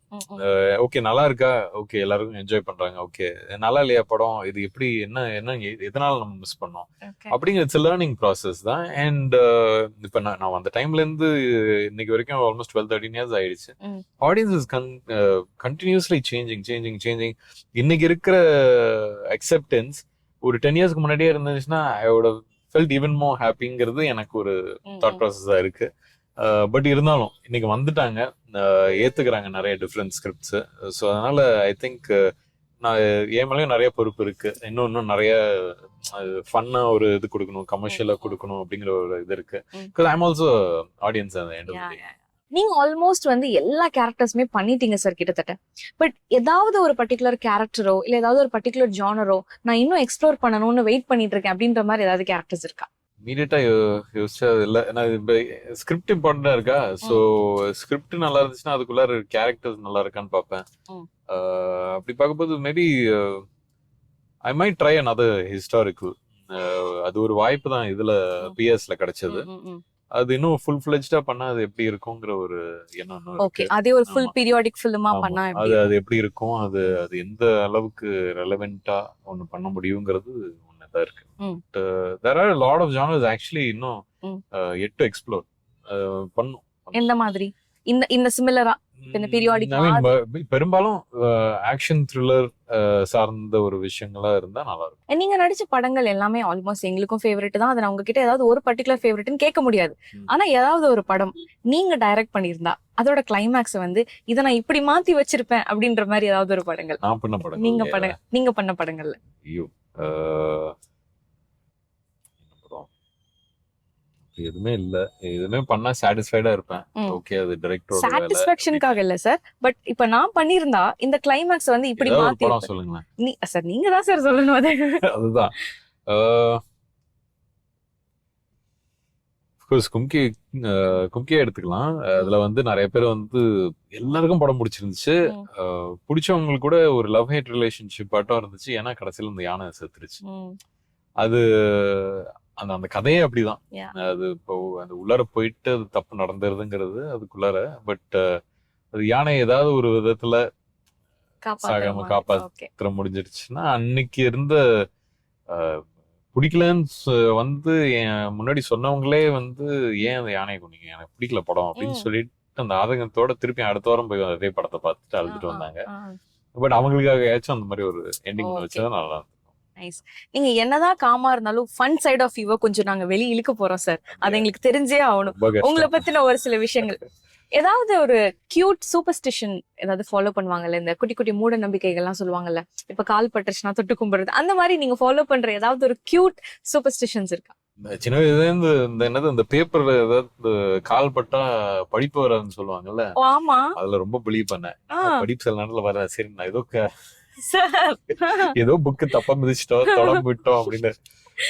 ஓகே நல்லா இருக்கா, ஓகே எல்லாருக்கும் என்ஜாய் பண்றாங்க, ஓகே நல்லா இல்லையா படம், இது எப்படி என்ன எதனால நம்ம மிஸ் பண்ணோம் அப்படிங்கிறது லேர்னிங் ப்ராசஸ் தான். அண்ட் இப்ப நான் அந்த டைம்ல இருந்து இன்னைக்கு வரைக்கும் ஆல்மோஸ்ட் 12-13 இயர்ஸ் ஆயிடுச்சு. Audience is continuously changing. இன்னைக்கு இருக்கிற அக்செப்டன்ஸ் ஒரு 10 இயர்ஸ்க்கு முன்னாடியே இருந்துச்சுன்னா I would have felt even more ஹாப்பிங்கிறது எனக்கு ஒரு தாட் ப்ராசஸா இருக்கு. பட் இருந்தாலும் இன்னைக்கு வந்துட்டாங்க, ஏத்துக்கிறாங்க நிறைய டிஃப்ரெண்ட் ஸ்கிரிப்ட்ஸ். ஸோ அதனால ஐ திங்க் நான் என் மேலேயும் நிறைய பொறுப்பு இருக்கு. இன்னும் நிறைய ஃபன்னா ஒரு இது கொடுக்கணும், கமர்ஷியலா கொடுக்கணும் அப்படிங்கிற ஒரு இது இருக்கு. Because I am also audience. நீங்க ஆல்மோஸ்ட் எல்லா கேரக்டர்ஸுமே பண்ணிட்டீங்க சார் கிட்டத்தட்ட. பட் ஏதாவது ஒரு பர்டிகுலர் கேரக்டரோ இல்ல ஏதாவது ஒரு பர்டிகுலர் ஜானரோ நான் இன்னும் எக்ஸ்ப்ளோர் பண்ணணும்னு வெயிட் பண்ணிட்டு இருக்கேன் அப்படின்ற மாதிரி ஏதாவது கேரக்டர்ஸ் இருக்கா? இமீடியட்டா யோசிச்சா இல்ல. ஸ்கிரிப்ட் இம்பார்ட்டண்டா இருக்கா? சோ ஸ்கிரிப்ட் நல்லா இருந்துச்சுன்னா அதுக்குள்ள கேரக்டர்ஸ் நல்லா இருக்கான்னு பாப்பேன். அப்படி பார்க்கும்போது maybe I might try another historical. அது ஒரு வாய்ப்பு தான் இதுல பிஎஸ்ல கிடைச்சது. அது இன்னும் ஃபுல் ஃபிளெஜ்டா பண்ணா அது எப்படி இருக்கும்ங்கிற ஒரு எண்ணம். ஓகே, அதே ஒரு ஃபுல் பீரியாடிக் ஃபிலிமா பண்ணா அது எப்படி இருக்கும், அது எந்த அளவுக்கு ரெலவெண்டா ஒன்னு பண்ண முடியுங்கிறது ஒண்ணுதான் இருக்கு. there are a lot of genres actually இன்னும் yet to explore பண்ணும். எந்த மாதிரி இந்த சிமிலரா இந்த பீரியாடிக்? பெரும்பாலும் ஆக்ஷன் த்ரில்லர் சார்ந்த ஒரு விஷயங்களா இருந்தா நல்லா இருக்கும். நீங்க நடிச்ச படங்கள் எல்லாமே ஆல்மோஸ்ட் எங்களுக்கும் ஃபேவரட் தான். அதை நான் உங்ககிட்ட ஏதாவது ஒரு பர்டிகுலர் ஃபேவரட்னு கேட்க முடியாது. ஆனா ஏதாவது ஒரு படம் நீங்க டைரக்ட் பண்ணியிருந்தா அதோட கிளைமேக்ஸ் இதை நான் இப்படி மாத்தி வச்சிருப்பேன் அப்படின்ற மாதிரி ஏதாவது ஒரு படங்கள் நான் பண்ண படம் நீங்க பண்ண படங்கள்ல? ஐயோ எதுவுமே இல்ல. எதுவுமே பண்ணா சாட்டிஸ்ஃபைடா இருப்பேன். ஓகே, அது டைரக்டரோட சாட்டிஸ்ஃபேக்ஷனுக்காக இல்ல சார். பட் இப்ப நான் பண்ணிருந்தா இந்த கிளைமாக்ஸ் இப்படி மாத்தி படம் சொல்லுங்க சார். நீங்க தான் சார் சொல்லணும். அதுதான் கும்கி எடுத்துக்கலாம். அதுல நிறைய பேர் எல்லாருக்கும் படம் பிடிச்சிருந்துச்சு. பிடிச்சவங்களுக்கு கூட ஒரு லவ் ஹேட் ரிலேஷன்ஷிப் ஆட்டம் இருந்துச்சு. ஏன்னா கடைசியில இந்த யானை செத்துருச்சு. அது அந்த கதையே அப்படிதான். அது இப்போ அந்த உள்ளார போயிட்டு அது தப்பு நடந்துருதுங்கிறது அதுக்குள்ளார. பட் அது யானை ஏதாவது ஒரு விதத்துல சாகாம காப்பாற்ற முடிஞ்சிருச்சுன்னா அன்னைக்கு இருந்த பிடிக்கலன்னு என் முன்னாடி சொன்னவங்களே ஏன் அந்த யானையை கொண்டீங்க, எனக்கு பிடிக்கல படம் அப்படின்னு சொல்லிட்டு அந்த ஆதங்கத்தோட திருப்பி அடுத்த வாரம் போய் அதே படத்தை பார்த்துட்டு அழுதுட்டு வந்தாங்க. பட் அவங்களுக்காக ஏச்சும் அந்த மாதிரி ஒரு எண்டிங் வச்சதான் நல்லா இருக்கும். நைஸ். நீங்க என்னதான் காமா இருந்தாலும் ஃபன் சைட் ஆஃப் யூ கொஞ்சம் நாங்க வெளியே இழுக்க போறோம் சார். அது எங்களுக்கு தெரிஞ்சே ஆகணும். உங்களை பத்தின ஒரு சில விஷயங்கள், ஏதாவது ஒரு கியூட் சூப்பர்ஸ்டிஷன் ஏதாவது ஃபாலோ பண்ணுவாங்கல்ல, இந்த குட்டி குட்டி மூட நம்பிக்கைகள்லாம் சொல்லுவாங்கல்ல, இப்ப கால் பட்டுச்சுன்னா தொட்டு கும்பிடுறது, அந்த மாதிரி நீங்க ஃபாலோ பண்ற ஏதாவது ஒரு கியூட் சூப்பர்ஸ்டிஷன்ஸ் இருக்கா? சின்ன வயதுல இந்த பேப்பர்ல ஏதாவது கால் பட்டா படிப்பு வராதுன்னு சொல்லுவாங்கல்ல. ஆமா, அதுல ரொம்ப பிலீவ் பண்ணேன். படிப்பு சில நேரத்துல வர. சரி நான் ஏதோ சார் ஏதோ புக்கு தப்பா மிதிச்சிட்டோம் தொடர்பு விட்டோம் அப்படின்னு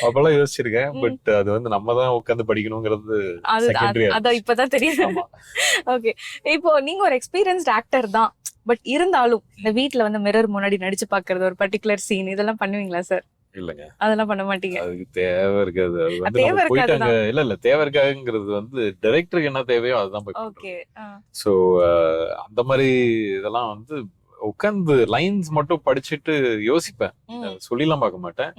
அப்பெல்லாம் யோசிச்சிருக்கேன். பட் அது வந்து நம்ம தான் உட்காந்து படிக்கணுங்கிறது செகண்டரி. அதான் இப்பதான் தெரியுது. ஓகே, இப்போ நீங்க ஒரு எக்ஸ்பீரியன்ஸ்ட் ஆக்டர் தான், பட் இருந்தாலும் இந்த வீட்ல வந்து மிரர் முன்னாடி நடிச்சு பாக்குறது ஒரு பர்டிகுலர் சீன் இதெல்லாம் பண்ணுவீங்களா சார்? இல்லங்க, அதெல்லாம் பண்ண மாட்டீங்க. அதுக்கு தேவை இருக்காது. அது வந்து தேவை நம்ம போயிட்டாங்க. இருக்காதுதான். இல்ல தேவை இருக்காதுங்கிறது வந்து டைரக்டருக்கு என்ன தேவையோ அதுதான் போய் பண்றது. ஓகே. சோ அந்த மாதிரி இதெல்லாம் வந்து உட்கார்ந்து லைன்ஸ் மட்டும் படிச்சுட்டு யோசிப்பேன். சொல்லிலாம் பார்க்க மாட்டேன்.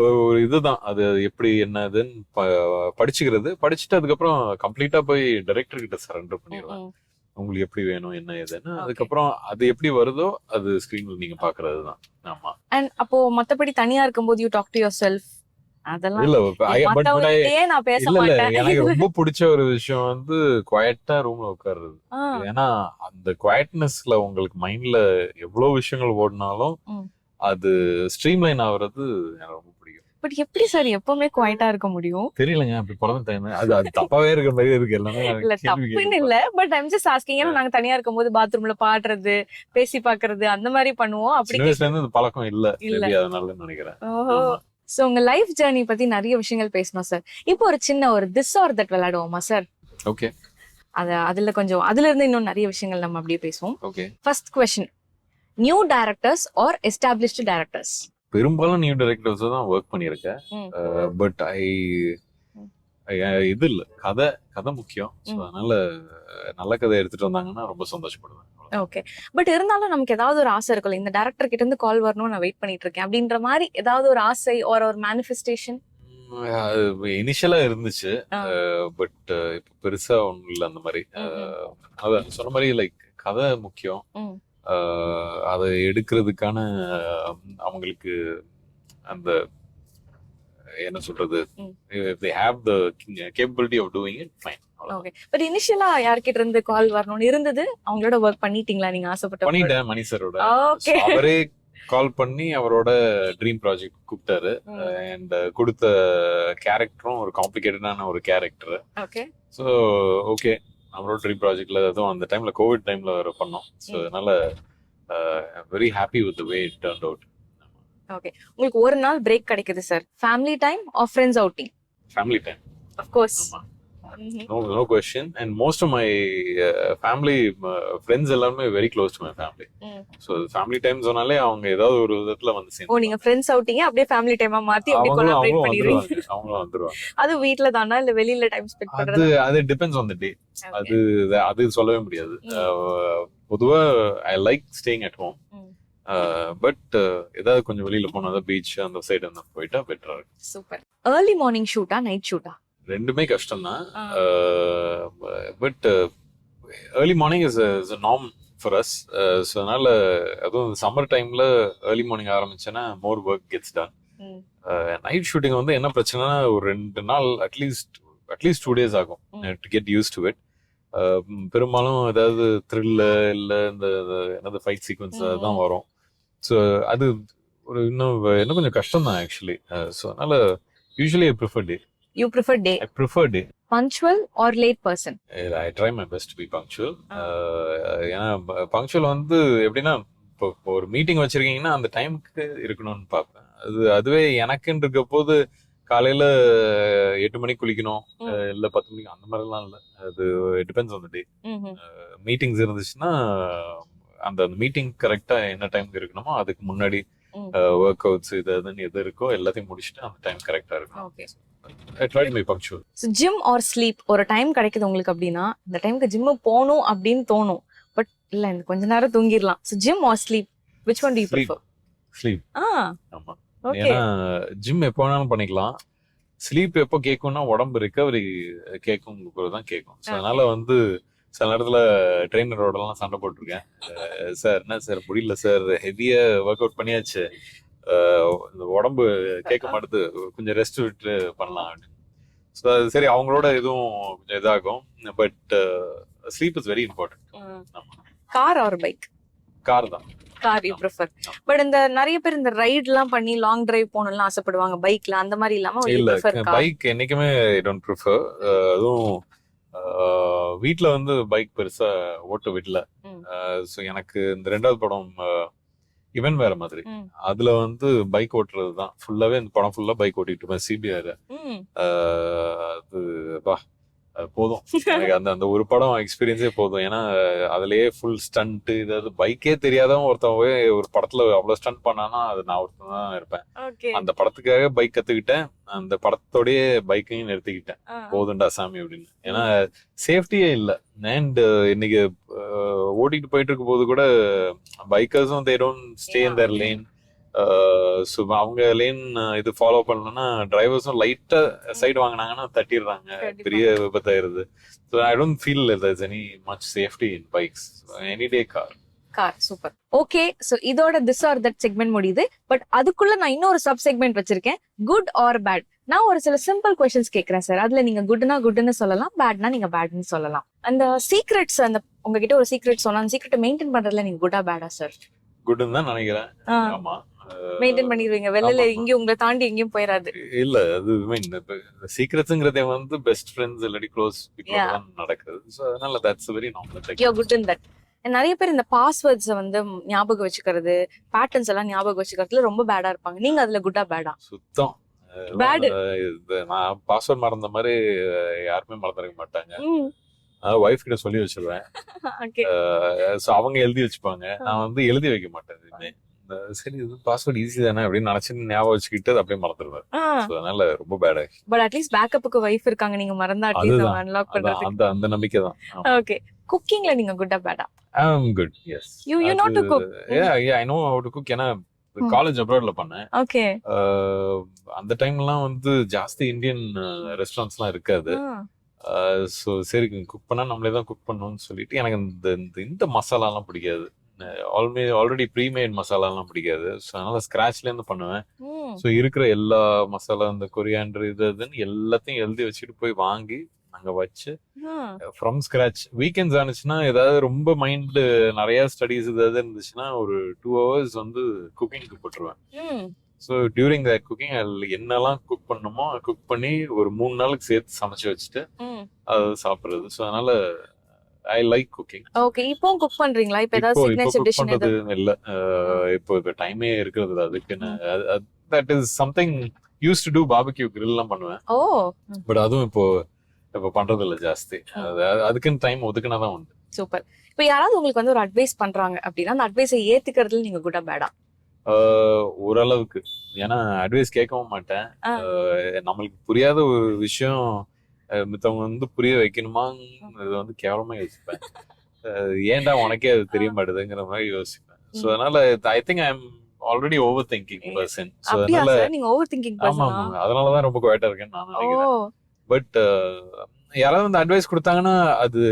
ஒரு இதுதான் அது எப்படி என்னதுன்னு படிச்சுக்கிறது. படிச்சுட்டு அதுக்கப்புறம் கம்ப்ளீட்டா போய் டைரக்டர் கிட்ட சரண்டர் பண்ணிடுவேன். உங்களுக்கு எப்படி வேணும் என்ன ஏதுன்னு. அதுக்கப்புறம் அது எப்படி வருதோ அது ஸ்கிரீன்ல நீங்க பாக்குறதுதான். ஆமா. அண்ட் அப்போ மத்தபடி தனியா இருக்கும்போது you talk to yourself அதெல்லாம் இல்ல மத்தவங்ககிட்டயே நான் பேச மாட்டேன். எனக்கு ரொம்ப பிடிச்ச ஒரு விஷயம் வந்து குவைட்டா ரூம்ல உட்காருறது. ஏன்னா அந்த குவைட்னஸ்ல உங்களுக்கு மைண்ட்ல எவ்வளவு விஷயங்கள் ஓடினாலும் அது ஸ்ட்ரீம்லைன் ஆகுறது எனக்கு ரொம்ப பிடிக்கும். பட் எப்படி சார் எப்பவுமே குவைட்டா இருக்க முடியும்? தெரியலங்க, அப்படி பிறந்த டைம் அது தப்பாவே இருக்கிற மாதிரி இருக்கு எல்லாமே. இல்ல தப்புன்னு இல்ல, பட் ஐம் ஜஸ்ட் ஆஸ்கிங். ஏன்னா நாங்க தனியா இருக்கும்போது பாத்ரூம்ல பாடுறது பேசி பாக்குறது அந்த மாதிரி பண்ணுவோம். அப்படி சின்ன வயசுல இருந்து அந்த பழக்கம் இல்ல, அதனால நினைக்கிறேன். ஓஹோ. சோ உங்க லைஃப் ஜர்னி பத்தி நிறைய விஷயங்கள் பேசணும் சார். இப்போ ஒரு சின்ன ஒரு திஸ் ஆர் தட் விளையாடுவோமா சார்? ஓகே. அதுல கொஞ்சம் அதுல இருந்து இன்னும் நிறைய விஷயங்கள் நம்ம அப்படியே பேசுவோம். Okay. First question, new directors or established directors? பெரும்பாலும் நியூ டைரக்டர்ஸ் தான் ஒர்க் பண்ணியிருக்கேன். பட் இது இல்ல, கதை முக்கியம். அதனால நல்ல கதை எடுத்துட்டு வந்தாங்கன்னா ரொம்ப சந்தோஷப்படுவேன். ஓகே. பட் இருந்தாலும் நமக்கு ஏதாவது ஒரு ஆசை இருக்கும்ல, இந்த டைரக்டர் கிட்ட இருந்து கால் வரணும் நான் வெயிட் பண்ணிட்டு இருக்கேன் அப்படின்ற மாதிரி ஏதாவது ஒரு ஆசை ஒரு மேனிஃபெஸ்டேஷன்? இனிஷியலா இருந்துச்சு, பட் இப்ப பெருசா ஒண்ணும் இல்ல அந்த மாதிரி. அதான் சொன்ன மாதிரி லைக் கதை முக்கியம். அதை எடுக்கிறதுக்கான அவங்களுக்கு அந்த என்ன சொல்றது, they have the capability of doing it, fine. Okay. But இனிஷியலா யார்கிட்ட இருந்து கால் வரணும்னு இருந்தது? அவங்களோட ஒர்க் பண்ணிட்டீங்களா நீங்க ஆசைப்பட்ட? பண்ணிட்டேன், மணி சாரோட. ஓகே. அவரே கால் பண்ணி அவரோட ட்ரீம் ப்ராஜெக்ட் கூப்பிட்டாரு. அண்ட் கொடுத்த கேரக்டரும் ஒரு காம்ப்ளிகேட்டடான ஒரு கேரக்டர். ஓகே. ஸோ ஓகே, அவரோட ட்ரீம் ப்ராஜெக்ட்ல அதுவும் அந்த டைம்ல கோவிட் டைம்ல பண்ணோம். ஸோ அதனால very happy with the way it turned out. Okay. உங்களுக்கு ஒரு நாள் பிரேக் கிடைக்குது sir, family time or friends outing? Family time, of course. No question. And most of my family friends எல்லாமே very close to my family. So family time சொன்னாலே அவங்க ஏதாவது ஒரு விதத்துல வந்து சேர்ந்து. நீங்க ஃப்ரெண்ட்ஸ் அவுட்டிங் அப்படியே ஃபேமிலி டைமா மாத்தி அப்படியே கொலாபரேட் பண்ணிடுவீங்க? அவங்க வந்துருவாங்க. அது வீட்ல தானா இல்ல வெளியில டைம் ஸ்பெண்ட் பண்றதா? அது டிபெண்ட்ஸ் ஆன் தி டே. அது சொல்லவே முடியாது. பொதுவா I like staying at home. But ஏதாவது கொஞ்சம் வெளியில போனா பீச் அந்த சைடு அந்த போயிட்டா பெட்டரா இருக்கு. சூப்பர். ஏர்லி மார்னிங் ஷூட்டா நைட் ஷூட்டா? ரெண்டுமே கஷ்டம் தான். But early morning is a norm for us. So அதனால அதுவும் சம்மர் டைம்ல ஏர்லி மார்னிங் ஆரம்பிச்சேன்னா more work gets done. Night shooting வந்து என்ன பிரச்சனைனா ஒரு 2 நாள் அட்லீஸ்ட் 2 days ஆகும் to get use to it. பெரும்பாலும் ஏதாவது த்ரில்ல இல்ல இந்த என்னது ஃபைட் சீக்வன்ஸ் தான் வரும். ஸோ அது ஒரு இன்னும் கொஞ்சம் கஷ்டம் தான் ஆக்சுவலி. ஸோ அதனால usually I prefer day. You prefer day? I prefer day. Punctual or late person? I try my best to be punctual. ஏன்னா பங்க்சுவல் வந்து எப்படின்னா இப்போ ஒரு மீட்டிங் வச்சிருக்கீங்கன்னா அந்த டைமுக்கு இருக்கணும்னு பார்ப்பேன். அதுவே எனக்குன்னு இருக்க போது காலையில 8 மணிக்கு குளிக்கணும் இல்ல 10 மணிக்கு அந்த மாதிரிலாம் இல்லை. அது depends on the day. Meetings இருந்துச்சுன்னா அந்த மீட்டிங் கரெக்டா என்ன டைமுக்கு இருக்கணுமோ அதுக்கு முன்னாடி ஒர்க் அவுட்ஸ் இதுன்னு எது இருக்கோ எல்லாத்தையும் முடிச்சுட்டு அந்த டைம் கரெக்டா இருக்கும். Okay. I tried my punctual. So gym or sleep ஒரு டைம் கிடைக்குது உங்களுக்கு அப்படின்னா இந்த டைம்க்கு ஜிம் போகணும் அப்படின்னு தோணும், பட் இல்ல இந்த கொஞ்ச நேரம் தூங்கிடலாம். So gym or sleep, which one do you prefer? Sleep. ஆமா. Okay. ஏன்னா ஜிம் எப்போ வேணாலும் பண்ணிக்கலாம். ஸ்லீப் எப்போ கேட்கும்னா உடம்பு ரிகவரி கேட்கும் தான் கேட்கும். ஸோ அதனால வந்து சில நேரத்துல ட்ரெயினரோட எல்லாம் சண்டை போட்டிருக்கேன். சார் என்ன சார் முடியல சார், ஹெவியா ஒர்க் அவுட் பண்ணியாச்சு, இந்த உடம்பு கேட்க மாட்டுது, கொஞ்சம் ரெஸ்ட் விட்டு பண்ணலாம் அப்படின்னு. ஸோ அது சரி, அவங்களோட இதுவும் கொஞ்சம் இதாகும். But sleep is very important. Car or bike? Car தான். Car you prefer. பட் இந்த நிறைய பேர் இந்த ரைட் எல்லாம் பண்ணி லாங் டிரைவ் போகணும்லாம் ஆசைப்படுவாங்க பைக்ல, அந்த மாதிரி இல்லாம இல்ல பைக் என்னைக்குமே ஐ டோன்ட் ப்ரிஃபர். அதுவும் வீட்ல வந்து பைக் பெருசா ஓட்ட விடல. ம். ஸோ எனக்கு இந்த 2வது படம் இவன் வேற மாதிரி. ம். அதுல வந்து பைக் ஓட்டுறது தான் ஃபுல்லாவே, இந்த படம் ஃபுல்லா பைக் ஓட்டிட்டு இருப்பேன் சிபிஆர். ம். அது பா அது போதும் எனக்கு அந்த அந்த ஒரு படம் எக்ஸ்பீரியன்ஸே போதும். ஏன்னா அதுலயே ஃபுல் ஸ்டண்ட், இதாவது பைக்கே தெரியாதவன் ஒருத்தன் போய் ஒரு படத்துல அவ்வளவு ஸ்டண்ட் பண்ணானா அது நான் ஒருத்தன் தான் இருப்பேன். ஓகே. அந்த படத்துக்காக பைக் கத்துக்கிட்டேன், அந்த படத்தோடய பைக்கையும் நிறுத்திக்கிட்டேன். போதுண்டா சாமி அப்படின்னு. ஏன்னா சேஃப்டியே இல்லை. அண்ட் இன்னைக்கு ஓட்டிட்டு போயிட்டு இருக்கும் போது கூட பைக்கர்ஸும் they don't stay in their lane. So அவங்க லேன் இது ஃபாலோ பண்ணலன்னா டிரைவர்ஸும் லைட்டா சைடு வாங்கினாங்கன்னா தட்டிடுறாங்க, கண்டிப்பா. பெரிய விபத்தாயிருது. So I don't feel there's any much safety in bikes. Any day car. Super. Okay, so இதோட திஸ் ஆர் தட் செக்மெண்ட் முடியுது. பட் அதுக்குள்ள நான் இன்னொரு சப் செக்மெண்ட் வச்சிருக்கேன், குட் ஆர் பேட். நான் ஒரு சில சிம்பிள் கொஸ்டின்ஸ் கேக்குறேன் சார். அதுல நீங்க குட்னா குட்னு சொல்லலாம், பேட்னா நீங்க பேட்னு சொல்லலாம். அந்த சீக்ரெட்ஸ், அந்த உங்ககிட்ட ஒரு சீக்ரெட் சொன்னா அந்த சீக்ரெட் மெயின்டைன் பண்றதுல நீங்க குட்டா பேடா சார்? குட்னு தான் நினைக்கிறேன். ஆமா, மெயின்டைன் பண்ணிடுவீங்க, வெளியில ஆமா. எங்கேயும் உங்களை தாண்டி எங்கேயும் போயிடாது. இல்ல அது மீன் சீக்ரெட்ஸ்ங்கிறதே வந்து பெஸ்ட் ஃப்ரெண்ட்ஸ் இல்லாட்டி க்ளோஸ் பீப்புள் Yeah. தான் நடக்குது. ஸோ அதனால that's very normal. You good in that. நிறைய பேர் இந்த பாஸ்வேர்ட்ஸ் வந்து ஞாபகம் வச்சுக்கிறது, பேட்டர்ன்ஸ் எல்லாம் ஞாபகம் வச்சுக்கிறதுல ரொம்ப பேடா இருப்பாங்க. நீங்க அதுல குட்டா பேடா? சுத்தம் Bad. நான் பாஸ்வேர்ட் மறந்த மாதிரி யாருமே மறந்துருக்க மாட்டாங்க. ஒய்ஃப் கிட்ட சொல்லி வச்சிருவேன். ஓகே. ஸோ அவங்க எழுதி வச்சுப்பாங்க, நான் வந்து எழுதி வைக்க மாட்டேன் எதுவுமே. சரி இது பாஸ்வேர்ட் ஈஸி தானே அப்படின்னு நினைச்சு ஞாபகம் வச்சுக்கிட்டு அதை அப்படியே மறந்துடுவேன். ஸோ அதனால ரொம்ப பேட். பட் அட்லீஸ்ட் பேக்கப்புக்கு வைஃப் இருக்காங்க, நீங்க மறந்தா அட்லீஸ்ட் அதுதான். அன்லாக் பண்றதுக்கு. அந்த அந்த நம்பிக்கை தான். ஓகே. குக்கிங்ல நீங்க குட்டா பேடா? I'm good, yes. You know to cook. Yeah, I know how to cook. ஏன்னா காலேஜ் அப்ராட்ல பண்ணேன். ஓகே. அந்த டைம்லாம் வந்து ஜாஸ்தி இந்தியன் ரெஸ்டாரண்ட்ஸ்லாம் இருக்காது. ஸோ சரி குக் பண்ணா நம்மளே தான் குக் பண்ணணும்னு சொல்லிட்டு எனக்கு இந்த மசாலாலாம் பிடிக்காது. ஆல்ரெடி ப்ரீமேட் மசாலாலாம் பிடிக்காது. ஸோ அதனால ஸ்கிராச்ல இருந்து பண்ணுவேன். ஸோ இருக்கிற எல்லா மசாலா, இந்த கொரியாண்டர் இதுன்னு எல்லாத்தையும் எழுதி வச்சுட்டு போய் வாங்கி அங்க வச்சு ஃப்ரம் ஸ்கிராச். வீக்கெண்ட்ஸ் ஆனிச்சுன்னா ஏதாவது ரொம்ப மைண்ட் நிறைய ஸ்டடீஸ் ஏதாவது இருந்துச்சுன்னா ஒரு 2 hours வந்து குக்கிங்க்கு போட்டுருவேன். ஸோ டியூரிங் த குக்கிங் என்னெல்லாம் குக் பண்ணுமோ குக் பண்ணி ஒரு 3 நாளுக்கு சேர்த்து சமைச்சு வச்சுட்டு அது சாப்பிடுறது. ஸோ அதனால ஐ லைக் குக்கிங். ஓகே. இப்போ குக் பண்றீங்களா? இப்போ ஏதாவது சிக்னேச்சர் டிஷ் பண்றது இல்ல. இப்போ டைமே இருக்கிறது அதுக்குன்னு. That is something use to do barbecue கிரில்லாம் பண்ணுவேன். ஓ. பட் அதுவும் இப்போ பண்றது இல்ல ஜாஸ்தி. அதுக்குன்னு டைம் ஒதுக்குனாதான் உண்டு. சூப்பர். இப்போ யாராவது உங்களுக்கு வந்து ஒரு அட்வைஸ் பண்றாங்க அப்படின்னா அந்த அட்வைஸை ஏத்துக்கிறதுல நீங்க குட்டா பேடா? ஓரளவுக்கு. ஏன்னா அட்வைஸ் கேட்கவும் மாட்டேன். நம்மளுக்கு புரியாத ஒரு விஷயம் மித்தவங்க வந்து புரிய வைக்கணுமா, இது வந்து கேவலமா யோசிப்பேன். ஏன்டா உனக்கே அது தெரிய மாட்டேதுங்கிற மாதிரி யோசிப்பேன். ஸோ அதனால I think I am already over thinking person. So அதனால நீங்க ஓவர் திங்கிங் ஆமா பர்சனா? ஆமா அதனாலதான் ரொம்ப குவைட்டா இருக்கேன்னு நான் நினைக்கிறேன். ஓ. பட் யாராவது வந்து அட்வைஸ் கொடுத்தாங்கன்னா அது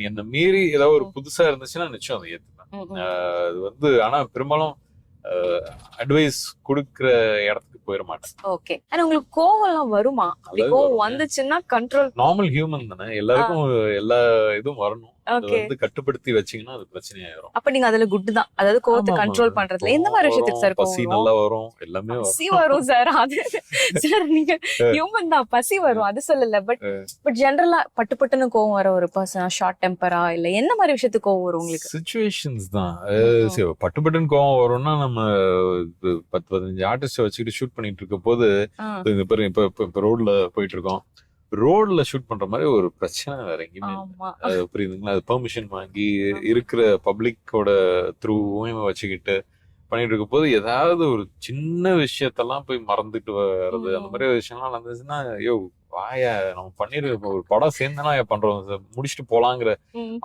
என்ன மீறி ஏதாவது ஒரு புதுசா இருந்துச்சுன்னா நிச்சயம் அதை ஏத்துப்பேன். அது வந்து ஆனா பெரும்பாலும் அட்வைஸ் கொடுக்கிற இடத்துக்கு போயிட மாட்டேன். ஓகே. ஆனா உங்களுக்கு கோவம் எல்லாம் வருமா? அப்படி கோவம் வந்துச்சுன்னா கண்ட்ரோல்? நார்மல் ஹியூமன் தானே, எல்லாருக்கும் எல்லா இதுவும் வரணும். அது ஓகே. வந்து கட்டுப்படுத்தி வச்சீங்கன்னா அது பிரச்சனையாயிரும். அப்ப நீங்க அதுல குட் தான், அதாவது கோவத்தை ஆமா, கண்ட்ரோல் ஆமா. பண்றதுல. எந்த மாதிரி விஷயத்துக்கு சார் பசி கோவம் நல்லா வரும், எல்லாமே வரும். பசி வரும் சார்? அது சார் நீங்க ஹியூமன் தான், பசி வரும் அது சொல்லல. பட் ஜெனரலா பட்டுன்னு கோவம் வர ஒரு பர்சனா, ஷார்ட் டெம்பரா, இல்ல என்ன மாதிரி விஷயத்துக்கு கோவம் வரும் உங்களுக்கு? சிச்சுவேஷன்ஸ் தான். பட்டுன்னு கோவம் வரும்னா நம்ம 10-15 ஆர்டிஸ்ட் வச்சுக்கிட்டு ஷூட் பண்ணிட்டு இருக்க போது இப்ப ரோட்ல போயிட்டு இருக்கோம், ரோட்ல ஷூட் பண்ற மாதிரி ஒரு பிரச்சனை வேற எங்கேயுமே இல்லை. ஆமா. அது புரியுதுங்களா? அது பெர்மிஷன் வாங்கி இருக்கிற பப்ளிக்கோட த்ரூவையும் வச்சுக்கிட்டு பண்ணிட்டு இருக்க போது ஏதாவது ஒரு சின்ன விஷயத்தெல்லாம் போய் மறந்துட்டு வர்றது, அந்த மாதிரி விஷயம்லாம் நடந்துச்சுன்னா ஐயோ வாயா நம்ம பண்ணிருக்கோம், ஒரு படம் சேர்ந்தனா பண்றோம், முடிச்சுட்டு போலாங்கிற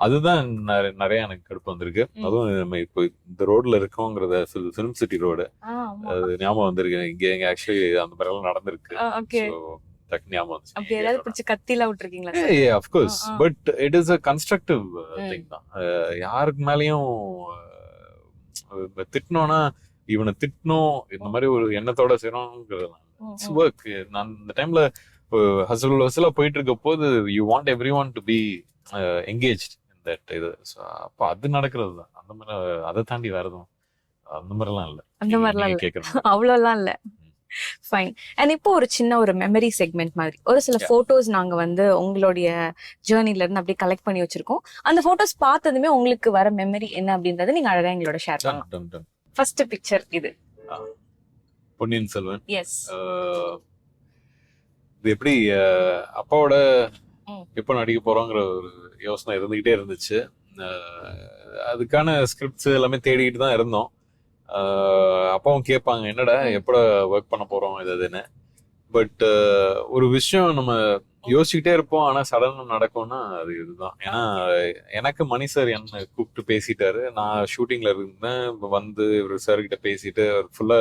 அதுதான் நிறைய எனக்கு கடுப்பு வந்திருக்கு. அதுவும் நம்ம இப்போ இந்த ரோட்ல இருக்கோங்கிறத ஃபிலிம் சிட்டி ரோடு அது ஞாபகம் வந்திருக்கு. இங்க ஆக்சுவலி அந்த மாதிரி எல்லாம் நடந்திருக்கு. ஓகே. அப்படி ஏதாவது பிடிச்சு கத்தில விட்டுருக்கீங்களா? of course, but it is a constructive thing தான். யாருக்கு மேலயும் திட்டணும்னா இவனை திட்டணும் இந்த மாதிரி ஒரு எண்ணத்தோட செய்யறோங்கிறது ஒர்க். நான் இந்த டைம்ல ஹசலா போயிட்டு இருக்க போது you want everyone to be engaged in that இது. அப்ப அது நடக்கிறது தான். அந்த மாதிரி அதை தாண்டி வேற எதுவும் அந்த மாதிரிலாம் இல்ல. அந்த மாதிரிலாம் இல்ல, கேட்கறேன் அவ்வளவுலாம் இல்ல. ஃபைன். அண்ட் இப்போ ஒரு சின்ன ஒரு மெமரி செக்மெண்ட் மாதிரி ஒரு சில Yeah. போட்டோஸ் நாங்க வந்து உங்களுடைய ஜேர்னில இருந்து அப்படியே கலெக்ட் பண்ணி வச்சிருக்கோம். அந்த போட்டோஸ் பார்த்ததுமே உங்களுக்கு வர மெமரி என்ன அப்படின்றத நீங்க அழகா எங்களோட ஷேர் Done, பண்ணலாம். done, done. ஃபர்ஸ்ட் பிக்சர் இது. பொன்னியின் செல்வன். எஸ். இது எப்படி அப்பாவோட ம். எப்போ நடிக்க போறோங்கிற ஒரு யோசனை இருந்துகிட்டே இருந்துச்சு. அதுக்கான ஸ்கிரிப்ட்ஸ் எல்லாமே தேடிக்கிட்டு தான் இருந்தோம். அப்பாவும் கேட்பாங்க என்னடா எப்படா ஒர்க் பண்ண போறோம் இதுன்னு. பட் ஒரு விஷயம் நம்ம யோசிச்சுக்கிட்டே இருப்போம், ஆனா சடனா நடக்கும்னா அது இதுதான். ஏன்னா எனக்கு மணி சார் என்ன கூப்பிட்டு பேசிட்டாரு. நான் ஷூட்டிங்ல இருந்தேன். வந்து இவர் சார் கிட்ட பேசிட்டு ஃபுல்லா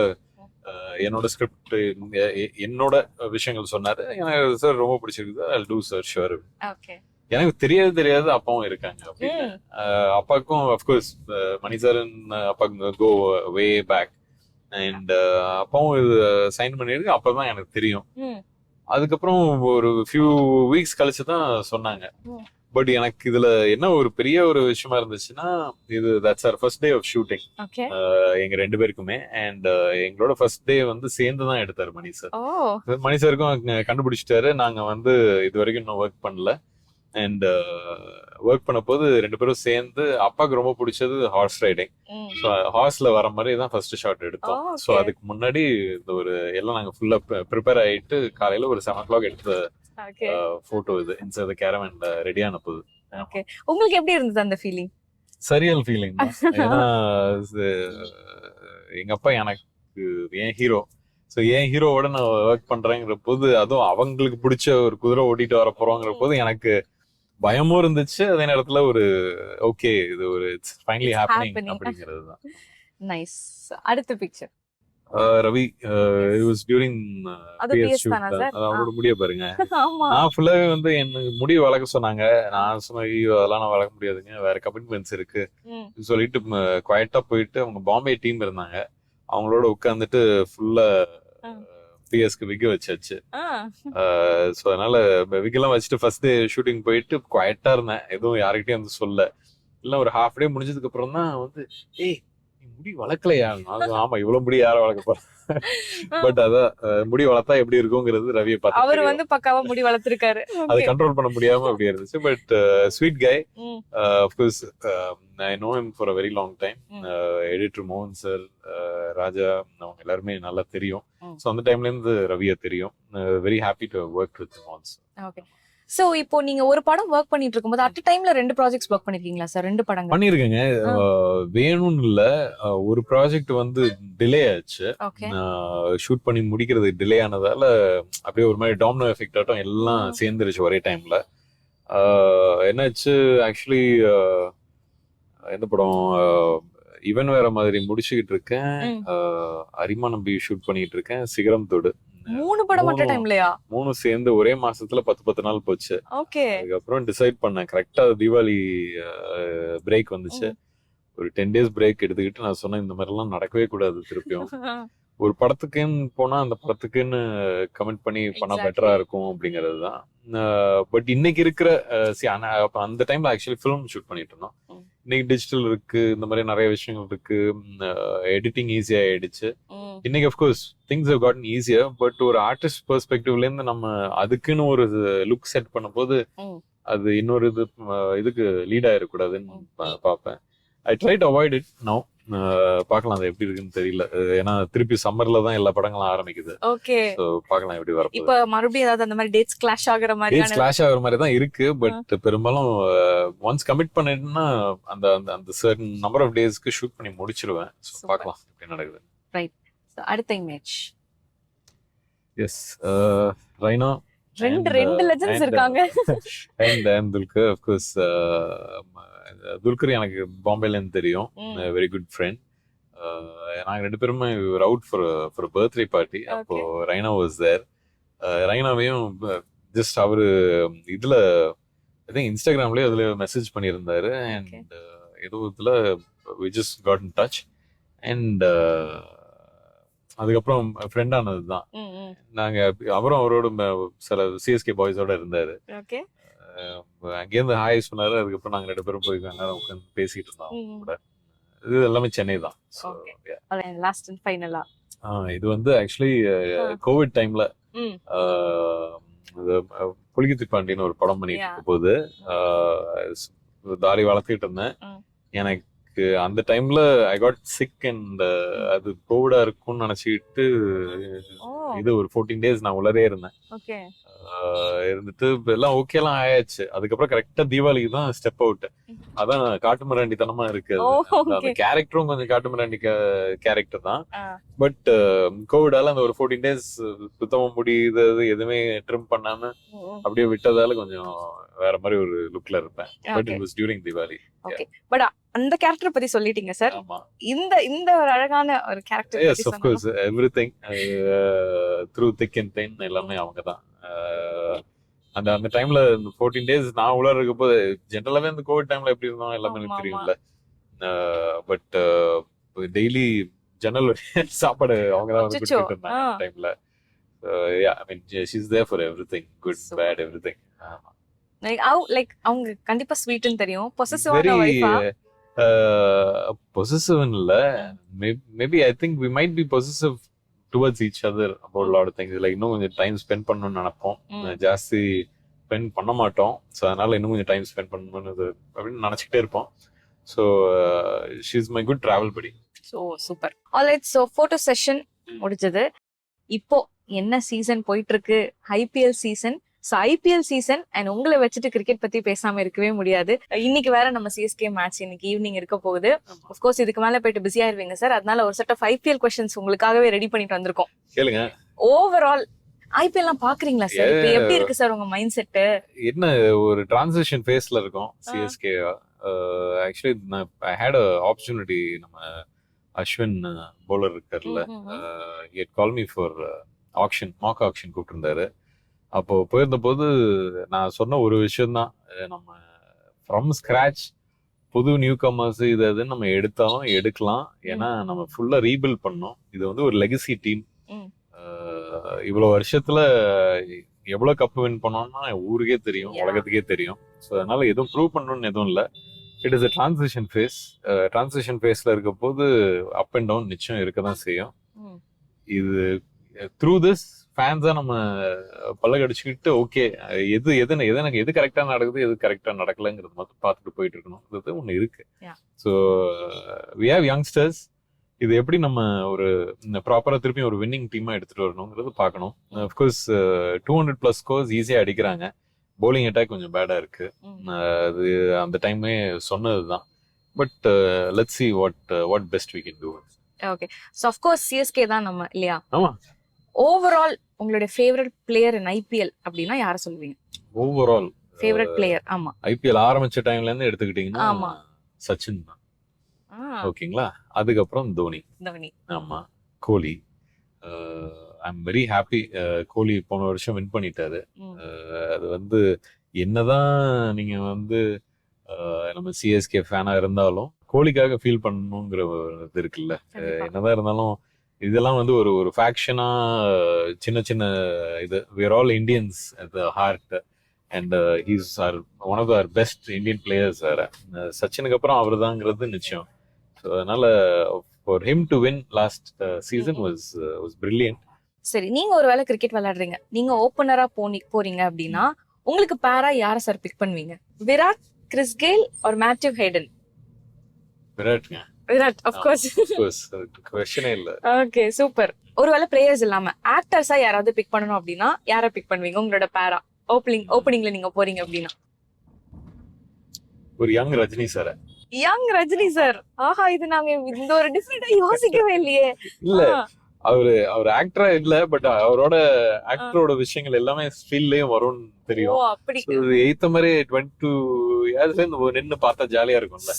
என்னோட ஸ்கிரிப்ட் என்னோட விஷயங்கள் சொன்னாரு. எனக்கு சார் ரொம்ப பிடிச்சிருக்குது, ஐ டூ சார் ஷுவர். ஓகே. எனக்கு தெரியாது அப்பாவும் இருக்காங்க அப்படின்னு. அப்பாவுக்கும் அஃப்கோர்ஸ் மணி சார் அப்பாவுக்கு கோ வே பேக். அண்ட் அப்பாவும் இது சைன் பண்ணிருக்கு அப்பதான் எனக்கு தெரியும். அதுக்கப்புறம் ஒரு ஃபியூ வீக்ஸ் கழிச்சு தான் சொன்னாங்க. பட் எனக்கு இதுல என்ன ஒரு பெரிய ஒரு விஷயமா இருந்துச்சுன்னா, இது that's our first day of shooting okay. எங்க 2 பேருக்குமே. அண்ட் எங்களோட ஃபர்ஸ்ட் டே வந்து சேர்ந்து தான் எடுத்தாரு மணி சார். ஓ. மணி சாருக்கும் கண்டுபிடிச்சிட்டாரு. நாங்க வந்து இது வரைக்கும் இன்னும் ஒர்க் பண்ணல. அண்ட் ஒர்க் பண்ண போது 2 பேரும் சேர்ந்து அப்பாவுக்கு ரொம்ப பிடிச்சது ஹார்ஸ் ரைடிங். ஸோ ஹார்ஸ்ல வர மாதிரி தான் ஃபர்ஸ்ட் ஷாட் எடுத்தோம். Oh, okay. ஸோ அதுக்கு முன்னாடி இந்த ஒரு எல்லாம் நாங்க ஃபுல்லா ப்ரிப்பேர் ஆயிட்டு காலையில ஒரு 7 o'clock எடுத்த ஓகே. போட்டோ இது. இன்சைட் தி கேரவன்ல ரெடியான போது. ஓகே. உங்களுக்கு எப்படி இருந்தது அந்த ஃபீலிங்? சரியல் ஃபீலிங் தான். ஏன்னா எங்க அப்பா எனக்கு என் ஹீரோ. ஸோ என் ஹீரோவோட நான் ஒர்க் பண்றேங்கிற போது, அதுவும் அவங்களுக்கு பிடிச்ச ஒரு குதிரை ஓட்டிட்டு வர போறோங்கிற போது எனக்கு பயமும் இருந்துச்சு. அதே நேரத்துல ஒரு ஓகே இது ஒரு இட்ஸ் ஃபைனலி ஹேப்பனிங் அப்படிங்கிறது தான். நைஸ். அடுத்த picture. Ravi it was during அது பிஎஸ் PS ஷூட். தானா சார்? அவரோட முடிய பாருங்க. ஆமா. நான் ஃபுல்லாவே வந்து எனக்கு முடி வளர்க்க சொன்னாங்க. நான் சொன்னேன் ஐயோ அதெல்லாம் நான் வளர்க்க முடியாதுங்க, வேற கமிட்மெண்ட்ஸ் இருக்கு சொல்லிட்டு குவைட்டா போயிட்டு அவங்க பாம்பே டீம் இருந்தாங்க. அவங்களோட உட்காந்துட்டு ஃபுல்லா பிஎஸ்க்கு விக் வச்சாச்சு. ஸோ அதனால விக்கெல்லாம் வச்சுட்டு ஃபர்ஸ்ட் டே ஷூட்டிங் போயிட்டு குவைட்டா இருந்தேன். எதுவும் யாருக்கிட்டையும் வந்து சொல்ல இல்லை. ஒரு ஹாஃப் டே முடிஞ்சதுக்கு அப்புறம் தான் வந்து ஏய் நீ முடி வளர்க்கலையா? ஆமா இவ்வளவு முடி யாரை வளர்க்க போற. பட் அதான் முடி வளர்த்தா எப்படி இருக்குங்கிறது ரவியை பார்த்து அவர் வந்து பக்காவா முடி வளர்த்திருக்காரு. அதை கண்ட்ரோல் பண்ண முடியாம அப்படி இருந்துச்சு. But sweet guy. Of course I know him for a very long time. Editor மோகன் சார், ராஜா அவங்க எல்லாருமே நல்லா தெரியும். ஸோ அந்த டைம்ல இருந்து ரவியா தெரியும். Very happy to work with மோகன் சார். ஓகே. சோ இப்போ நீங்க ஒரு படம் ஒர்க் பண்ணிட்டு இருக்கும்போது அட் டைம்ல 2 ப்ராஜெக்ட்ஸ் ஒர்க் பண்ணிருக்கீங்களா சார்? 2 படங்கள் பண்ணிருக்கேங்க. வேணும்னு இல்ல, ஒரு ப்ராஜெக்ட் வந்து டிலே ஆச்சு. ஓகே. ஷூட் பண்ணி முடிக்கிறது டிலே ஆனதால அப்படியே ஒரு மாதிரி டாமினோ எஃபெக்ட் ஆட்டம் எல்லாம் சேர்ந்துருச்சு ஒரே டைம்ல. என்னாச்சு ஆக்சுவலி எந்த படம் இவன் வேற மாதிரி முடிச்சுக்கிட்டு இருக்கேன். அரிமா நம்பி ஷூட் பண்ணிட்டு இருக்கேன். சிகரம் தொடு 3 படம் அட் டைம்லயா? 3 சேர்ந்து ஒரே மாசத்துல 10 நாள் போச்சு. ஓகே. அதுக்கப்புறம் டிசைட் பண்ணேன் கரெக்டா தீபாவளி பிரேக் வந்துச்சு. ஒரு 10 days பிரேக் எடுத்துக்கிட்டு நான் சொன்னேன் இந்த மாதிரி எல்லாம் நடக்கவே கூடாது. திருப்பியும் ஒரு படத்துக்குன்னு போனா அந்த படத்துக்குன்னு கமெண்ட் பண்ணி பண்ணா பெட்டரா இருக்கும் அப்படிங்கிறது தான். பட் இன்னைக்கு இருக்கிற அந்த டைம்ல ஆக்சுவலி ஃபிலிம் ஷூட் பண்ணிட்டு இருந்தோம். இன்னைக்கு டிஜிட்டல் இருக்கு, இந்த மாதிரி நிறைய விஷயங்கள் இருக்கு. எடிட்டிங் ஈஸியா ஆயிடுச்சு. இன்னைக்கு of course things have gotten easier. But ஒரு ஆர்டிஸ்ட் பெர்ஸ்பெக்டிவ்ல இருந்து நம்ம அதுக்குன்னு ஒரு லுக் செட் பண்ணும் போது அது இன்னொரு இதுக்கு லீட் ஆயிடக்கூடாதுன்னு பார்ப்பேன். I try to avoid it now. பார்க்கலாம் அது எப்படி இருக்குன்னு தெரியல. ஏன்னா திருப்பி சம்மர்ல தான் எல்லா படங்களும் ஆரம்பிக்குது. ஓகே. சோ பார்க்கலாம் எப்படி வரப்போகுது. இப்போ மறுபடியும் ஏதாவது அந்த மாதிரி டேட்ஸ் கிளாஷ் ஆகுற மாதிரி கிளாஷ் ஆகுற மாதிரி தான் இருக்கு. பட் பெரும்பாலும் ஒன்ஸ் கமிட் பண்ணிட்டேன்னா அந்த அந்த சர்டன் நம்பர் ஆஃப் டேஸ்க்கு ஷூட் பண்ணி முடிச்சிருவேன். சோ பார்க்கலாம் எப்படி நடக்குது. ரைட். சோ அடுத்த இமேஜ். எஸ் ரைனா. ரெண்டு லெஜெண்ட்ஸ் இருக்காங்க. And Dulquer of course. Dulquer எனக்கு பாம்பேல இருந்து தெரியும். Very good friend. நாங்க 2 பேருமே அவுட் ஃபார் பர்த்டே பார்ட்டி. அப்போ ரைனா வாஸ் தேர். ரைனாவையும் ஜஸ்ட் அவரு இதுல ஐ திங்க் இன்ஸ்டாகிராம்லயே அதுல மெசேஜ் பண்ணியிருந்தாரு. அண்ட் ஏதோ இதுல we just got in touch. And அதுக்கப்புறம் ஃப்ரெண்ட் ஆனது தான். நாங்க அவரும் அவரோட சில சிஎஸ்கே பாய்ஸோட இருந்தாரு. அங்கேருந்து ஹாய் சொன்னாரு. அதுக்கப்புறம் நாங்க 2 பேரும் போய் உட்காந்து பேசிட்டு இருந்தோம் கூட. இது எல்லாமே சென்னை தான். So, Okay. yeah. Last and ஃபைனலா இது வந்து ஆக்சுவலி கோவிட் டைம்ல ம் புலிகேசி பாண்டியன் ஒரு படம் பண்ணிட்டு Yeah. இருக்க போது தாடி வளர்த்துக்கிட்டு இருந்தேன். ம். எனக்கு அந்த டைம்ல ஐ காட் சிக் அண்ட் அது கோவிடா இருக்கும்னு நினைச்சுக்கிட்டு ஓ இது ஒரு 14 days நான் உள்ளரே இருந்தேன். ஓகே இருந்துட்டு இப்ப எல்லாம் ஓகேலாம் ஆயாச்சு. அதுக்கப்புறம் கரெக்டா தீபாவளிக்கு தான் ஸ்டெப் அவுட். அதான் காட்டுமிராண்டித்தனமா இருக்கு அது. ஓ அந்த ஓகே கேரக்டரும் கொஞ்சம் காட்டுமிராண்டி கேரக்டர் தான். பட் கோவிடால அந்த ஒரு 14 days சுத்தமா முடியுது எதுவுமே ட்ரிம் பண்ணாம அப்படியே விட்டதால கொஞ்சம் வேற மாதிரி ஒரு லுக்ல இருப்பேன். But Okay. It was during Deepavali. Okay but அந்த கேரக்டர் பத்தி சொல்லிட்டீங்க சார். ஆமா. இந்த இந்த ஒரு அழகான ஒரு character yes of course everything through thick and thin எல்லாமே அவங்க தான். அந்த அந்த டைம்ல 14 days நான் உள்ள இருக்கப்போ ஜென்ரலாவே அந்த கோவிட் டைம்ல எப்படி இருந்தோம் எல்லாமே ஆமா, எனக்கு தெரியும்ல. பட் டெய்லி ஜன்னல் சாப்பாடு அவங்க தான் வந்து அச்சச்சோ. கொடுத்துட்டு இருந்தாங்க டைம்ல. I mean she is there for everything good Super. Bad everything. Like அவங்க கண்டிப்பா ஸ்வீட்னு தெரியும். பொசசிவான வெரி வைஃபா பொசசிவ் இல்ல. Maybe I think we might be possessive towards each other about lot of things. Like இன்னும் கொஞ்சம் டைம் ஸ்பெண்ட் பண்ணணும்னு நினைப்போம். ஜாஸ்தி ஸ்பெண்ட் பண்ண மாட்டோம். ஸோ அதனால இன்னும் கொஞ்சம் டைம் ஸ்பெண்ட் பண்ணணும்னு அப்படின்னு நினைச்சிக்கிட்டே இருப்போம். So she is my good travel buddy. So super. Alright so photo session முடிஞ்சது. இப்போ என்ன சீசன் போயிட்டு இருக்கு? IPL season. So IPL season and உங்களை வச்சுட்டு கிரிக்கெட் பத்தி பேசாம இருக்கவே முடியாது. இன்னைக்கு வேற நம்ம சிஎஸ்கே மேட்ச் இன்னைக்கு ஈவினிங் இருக்க போகுது. ஆஃப்கோர்ஸ் இதுக்கு மேல போயிட்டு பிஸி ஆயிருவீங்க சார். அதனால ஒரு செட் ஆஃப் ஐபிஎல் கொஸ்டின்ஸ் உங்களுக்காகவே ரெடி பண்ணிட்டு வந்திருக்கோம். கேளுங்க. ஓவரால் ஐபிஎல் எல்லாம் பாக்குறீங்களா சார்? இப்போ எப்படி இருக்கு சார் உங்க மைண்ட் செட்? என்ன ஒரு டிரான்சிஷன் ஃபேஸ்ல இருக்கோம் CSK. Actually I had a opportunity. நம்ம அஸ்வின் பவுலர் இருக்கார்ல, he had called me for auction, mock auction கூப்பிட்டுருந்தாரு. அப்போ போயிருந்த போது நான் சொன்ன ஒரு விஷயம் தான், நம்ம ஃப்ரம் ஸ்கிராச் புது நியூ கமர்ஸ் இது அதுன்னு நம்ம எடுத்தாலும் எடுக்கலாம். ஏன்னா நம்ம ஃபுல்லா ரீபில்ட் பண்ணோம். இது வந்து ஒரு லெகசி டீம். இவ்வளவு வருஷத்துல எவ்வளவு கப் வின் பண்ணோம்னா ஊருக்கே தெரியும், உலகத்துக்கே தெரியும். ஸோ அதனால எதுவும் ப்ரூவ் பண்ணணும்னு எதுவும் இல்லை. It is a transition phase. Transition ஃபேஸ்ல இருக்க போது அப் அண்ட் டவுன் நிச்சயம் இருக்க தான் செய்யும். இது த்ரூ திஸ் ஃபேன்ஸா நம்ம பல்லகடிச்சுக்கிட்டு ஓகே எது கரெக்டா நடக்குது எது கரெக்டா நடக்கலங்கிறது மட்டும் பார்த்துட்டு போயிட்டு இருக்கணும். ஒண்ணு இருக்கு. So we have youngsters. இது எப்படி நம்ம ஒரு ப்ராப்பரா திருப்பி ஒரு வின்னிங் டீமா எடுத்துட்டு வரணுங்கிறது பார்க்கணும். அஃப்கோர்ஸ் 200+ ஸ்கோர்ஸ் ஈஸியா அடிக்கிறாங்க. பவுலிங் அட்டாக் கொஞ்சம் பேடா இருக்கு. அது அந்த டைமே சொன்னதுதான். But let's see what best we can do. Okay so of course CSK தான் நம்ம இல்லையா? ஆமா. ஓவரால் உங்களுடைய ஃபேவரட் பிளேயர் இன் ஐபிஎல் அப்படின்னா யாரை சொல்லுவீங்க? Overall favourite player. ஆமா, ஐபிஎல் ஆரம்பிச்ச டைம்ல இருந்து எடுத்துக்கிட்டீங்கன்னா ஆமா, சச்சின் தான். ஓகேங்களா. அதுக்கப்புறம் தோனி. ஆமா, Kohli. I am very happy. Kohli போன வருஷம் வின் பண்ணிட்டாரு. அது வந்து என்னதான் நீங்க வந்து நம்ம சிஎஸ்கே ஃபேனா இருந்தாலும் கோலிக்காக ஃபீல் பண்ணணுங்கிற இது இருக்குல்ல. என்னதான் இருந்தாலும் இதெல்லாம் வந்து ஒரு ஃபேக்ஷனா சின்ன சின்ன இது. we are all Indians at the heart and he's one of our best Indian players. சச்சினுக்கு அப்புறம் அவர்தாங்கிறது நிச்சயம். ஸோ அதனால for him to win last season was brilliant. சரி, நீங்க ஒரு வேளை கிரிக்கெட் விளையாடுறீங்க, நீங்க ஓபனரா போறீங்க அப்படின்னா உங்களுக்கு பேரா யார சார் பிக் பண்ணுவீங்க? Virat, Chris Gayle or Matthew Hayden? Virat of course. क्वेश्चनே இல்ல. Okay super. ஒருவேளை பிளேயர்ஸ் இல்லாம ஆக்டர்ஸா யாராவது பிக் பண்ணணும் அப்படின்னா யாரை பிக் பண்ணுவீங்க உங்களோட பேரா? ஓப்பனிங்ல நீங்க போறீங்க அப்படின்னா ஒரு young Rajini sir. Young Rajini sir. ஆஹா, இது நாங்க இந்த ஒரு டிஃபரெண்டா யோசிக்கவே இல்லையே. இல்ல அவர் ஆக்டரா இல்ல, பட் அவரோட ஆக்டரோட விஷயங்கள் எல்லாமே ஸ்டில்லயும் வரும்னு தெரியும். அப்படி ஏத்த மாதிரி 22 இயர்ஸ்ல நின்னு பார்த்தா ஜாலியா இருக்கும்ல.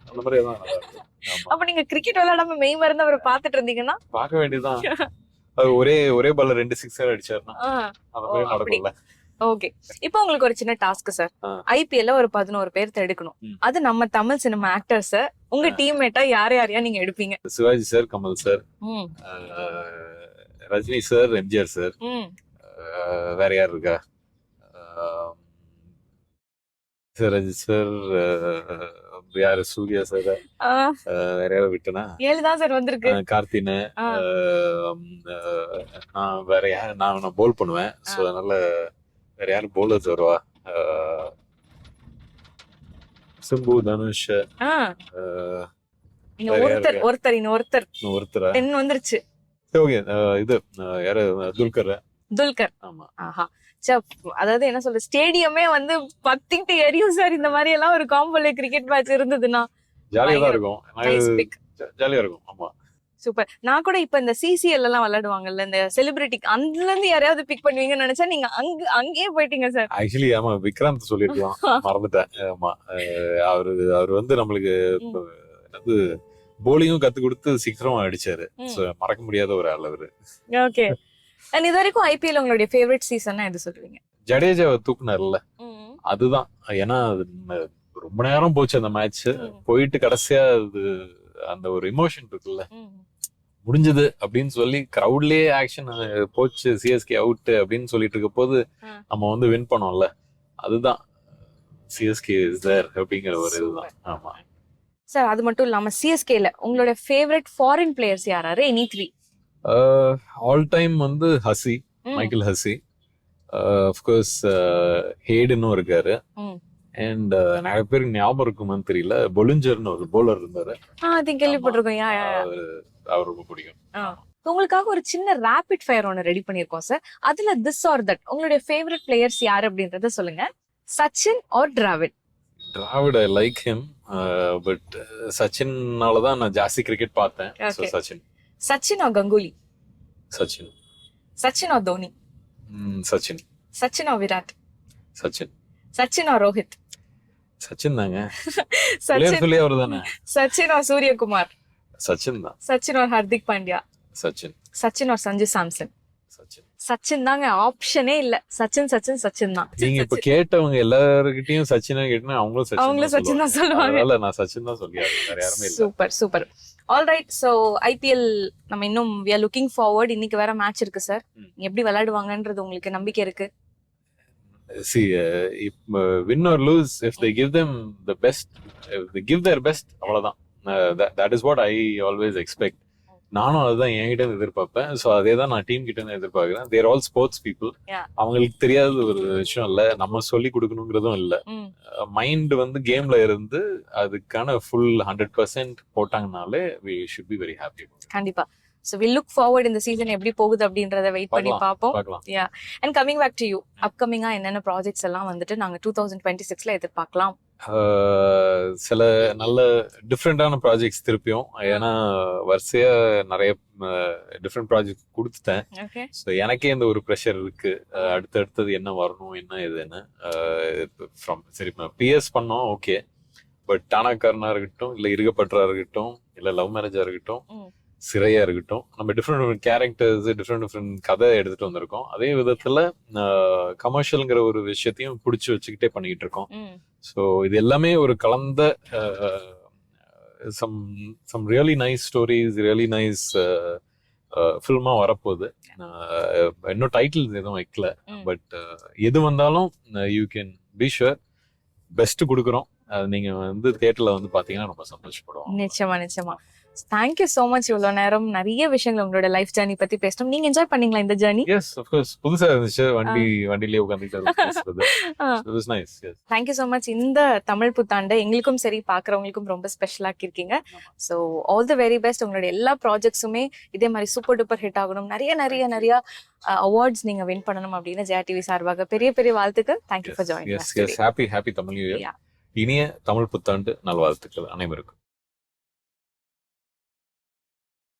அந்த மாதிரி தான் நல்லா இருக்கும். அப்ப நீங்க கிரிக்கெட் விளையாடாம மெய் மருந்து அவரை பாத்துட்டு இருந்தீங்கன்னா பார்க்க வேண்டியதுதான். அது ஒரே பால்ல 2 சிக்ஸர் அடிச்சாருன்னா அந்த மாதிரி நடக்கும்ல. ஓகே, இப்போ உங்களுக்கு ஒரு சின்ன டாஸ்க் சார். ஐபிஎல்ல ஒரு 11 பேர் எடுக்கணும். அது நம்ம தமிழ் சினிமா ஆக்டர்ஸ். உங்க டீம்மேட்டா யாரையா நீங்க எடுப்பீங்க? Sivaji sir, Kamal sir, Rajini sir, MGR sir. வேற யார் இருக்கா? சார் அஜித் சார், யாரு சூர்யா சார், வேற யாராவது விட்டனா? 7 தான் சார் வந்திருக்கு. கார்த்தினு, ஆ. நான் வேற யாரு, நான் போல் பண்ணுவேன். ஸோ அதனால வேற யாரு போலர்ஸ் வருவா? சிம்பு, தனுஷ், ஆ. நீங்க ஒருத்தர் ஒருத்தர் 10 வந்துருச்சு. ஓகே. இது யாரு? துல்கர். ஆமா. ஆஹா. அதாவது என்ன சொல்ற, ஸ்டேடியமே வந்து பத்திட்டு எரியும் சார் இந்த மாதிரி எல்லாம் ஒரு காம்போல கிரிக்கெட் மேட்ச் இருந்ததுன்னா. ஜாலியா தான் இருக்கும். ஜாலியா இருக்கும். ஆமா, சூப்பர். நான் கூட இப்ப இந்த சிசிஎல் எல்லாம் விளையாடுவாங்கல்ல, இந்த செலிபிரிட்டி, அதுல இருந்து யாரையாவது பிக் பண்ணுவீங்கன்னு நினைச்சா நீங்க அங்கேயே போயிட்டீங்க சார். ஆக்சுவலி ஆமா, விக்ராந்த் சொல்லிருக்கலாம், மறந்துட்டேன். ஆமா, அவரு வந்து நம்மளுக்கு என்னது போலிங்கும் கத்து கொடுத்து சிக்ஸரும் அடிச்சாரு. மறக்க முடியாத ஒரு ஆள் அவரு. ஓகே. அண்ட் இது வரைக்கும் ஐபிஎல் உங்களுடைய ஃபேவரட் சீசன்னா எது சொல்லுவீங்க? ஜடேஜாவை தூக்குனார்ல, அதுதான். ஏன்னா ரொம்ப நேரம் போச்சு அந்த மேட்ச், போயிட்டு கடைசியா அந்த ஒரு இமோஷன் இருக்குல்ல, முடிஞ்சது அப்படின்னு சொல்லி கிரவுட்லயே ஆக்ஷன் போச்சு, சிஎஸ்கே அவுட் அப்படின்னு சொல்லிட்டு இருக்க போது நம்ம வந்து வின் பண்ணோம்ல, அதுதான் சிஎஸ்கே இஸ் தேர் அப்படிங்கிற ஒரு இதுதான். ஆமா சார். அது மட்டும் இல்லாம சிஎஸ்கேல உங்களோட ஃபேவரட் ஃபாரின் பிளேயர்ஸ் யாராரு? எனி 3? ஆல் டைம் வந்து ஹசி, மைக்கேல் ஹசி. அஃப்கோர்ஸ் ஹேடுன்னு இருக்காரு. அண்ட் நிறைய பேருக்கு ஞாபகம் இருக்குமான்னு தெரியல, பொலிஞ்சர்னு ஒரு போலர் இருந்தாரு. கேள்விப்பட்டிருக்கோம். அவர் ரொம்ப பிடிக்கும். உங்களுக்காக ஒரு சின்ன ரேபிட் ஃபயர் ஒன்னு ரெடி பண்ணிருக்கோம் சார். அதுல திஸ் ஆர் தட், உங்களுடைய ஃபேவரட் பிளேயர்ஸ் யாரு அப்படின்றத சொல்லுங்க. Sachin or Dravid? Dravid, I like him, but சச்சின்னாலதான் நான் ஜாஸ்தி கிரிக்கெட் பார்த்தேன். Sachin. Sachin or Ganguly? Sachin. Sachin or Dhoni? Sachin. Sachin or Virat? Sachin. Sachin or Rohit? Sachin தாங்க. சொல்லி அவர் தானே. சச்சின் ஆர் சூரியகுமார்? சச்சின் தான். சச்சின் ஆர் ஹர்திக் பாண்டியா? சச்சின். சச்சின் ஆர் சஞ்சு சாம்சன்? சச்சின். சச்சின் தாங்க, ஆப்ஷனே இல்ல. சச்சின் சச்சின் சச்சின் தான். நீங்க இப்ப கேட்டவங்க எல்லாருக்கிட்டையும் சச்சினா கேட்டா அவங்களும் சச்சின் தான் சொல்லுவாங்க. அதனால நான் சச்சின் தான் சொல்லியாரு, வேற யாருமே இல்ல. Super super. All right. So IPL நம்ம இன்னும் we are looking forward. இன்னைக்கு வேற மேட்ச் இருக்கு சார். எப்படி விளையாடுவாங்கன்றது உங்களுக்கு நம்பிக்கை இருக்கு? See, if win or lose, if they give them the best, if they give their best, அவ்வளவுதான். That is what I always expect. நானும் அதுதான் என்கிட்ட எதிர்பார்ப்பேன். ஸோ அதே தான் நான் டீம் கிட்ட இருந்து எதிர்பார்க்கிறேன். தேர் ஆல் ஸ்போர்ட்ஸ் பீப்புள். அவங்களுக்கு தெரியாத ஒரு விஷயம் இல்ல, நம்ம சொல்லி கொடுக்கணுங்கிறதும் இல்ல. மைண்ட் வந்து கேம்ல இருந்து அதுக்கான full 100% போட்டாங்கனாலே we should be very happy. கண்டிப்பா. So we look forward இந்த சீசன் எப்படி போகுது அப்படின்றத வெயிட் பண்ணி பார்ப்போம். Yeah. And coming back to you, upcoming என்னென்ன ப்ராஜெக்ட்ஸ் எல்லாம் வந்துட்டு நாங்க 2026ல எதிர்பார்க்கலாம்? சில நல்ல டிஃப்ரெண்டான ப்ராஜெக்ட்ஸ் திருப்பியும், ஏன்னா வரிசையா நிறைய டிஃப்ரெண்ட் ப்ராஜெக்ட் கொடுத்துட்டேன். ஸோ எனக்கே இந்த ஒரு ப்ரெஷர் இருக்கு, அடுத்தடுத்தது என்ன வரணும் என்ன இதுன்னு. சரி, பிஎஸ் பண்ணோம், ஓகே, பட் டானாக்காரனா இருக்கட்டும், இல்ல இருக்கப்பட்டா இருக்கட்டும், இல்ல லவ் மேரேஜா இருக்கட்டும், சிறையா இருக்கட்டும், நம்ம டிஃப்ரெண்ட் கேரக்டர்ஸ், டிஃப்ரெண்ட் கதை எடுத்துட்டு வந்திருக்கோம். அதே விதத்துல கமர்ஷியல்ங்கிற ஒரு விஷயத்தையும் பிடிச்சி வச்சுக்கிட்டே பண்ணிட்டு இருக்கோம். ஸோ இது எல்லாமே ஒரு கலந்த some really nice stories, really nice ஃபில்மா வரப்போகுது. இன்னும் டைட்டில்ஸ் எதுவும் வைக்கல, பட் எது வந்தாலும் you can be sure best கொடுக்குறோம். நீங்க வந்து தியேட்டர்ல வந்து பாத்தீங்கன்னா ரொம்ப சந்தோஷப்படுவோம். நிச்சயமா. Thank you so much. இவ்வளவு நேரம் நிறைய விஷயங்கள் உங்களோட லைஃப் ஜர்னி பத்தி பேசணும். நீங்க என்ஜாய் பண்ணீங்களா இந்த ஜர்னி? S, of course. புதுசா இருந்துச்சு, வண்டியிலே உட்கார்ந்துட்டு பேசுறது. It was nice. Yes, thank you so much. இந்த தமிழ் புத்தாண்டு எங்களுக்கும் சரி பாக்குறவங்களுக்கும் ரொம்ப ஸ்பெஷலா இருக்கீங்க. So all the very best. உங்களோட எல்லா ப்ராஜெக்ட்ஸுமே இதே மாதிரி சூப்பர் டூப்பர் ஹிட் ஆகணும், நிறைய அவார்ட்ஸ் நீங்க வின் பண்ணணும் அப்படின்னு ஜெயா டிவி சார்பாக பெரிய வாழ்த்துக்கள். Thank you for joining. Yes, happy Tamil new year. இனிய தமிழ் புத்தாண்டு நல்வாழ்த்துக்கள் அனைவருக்கும்.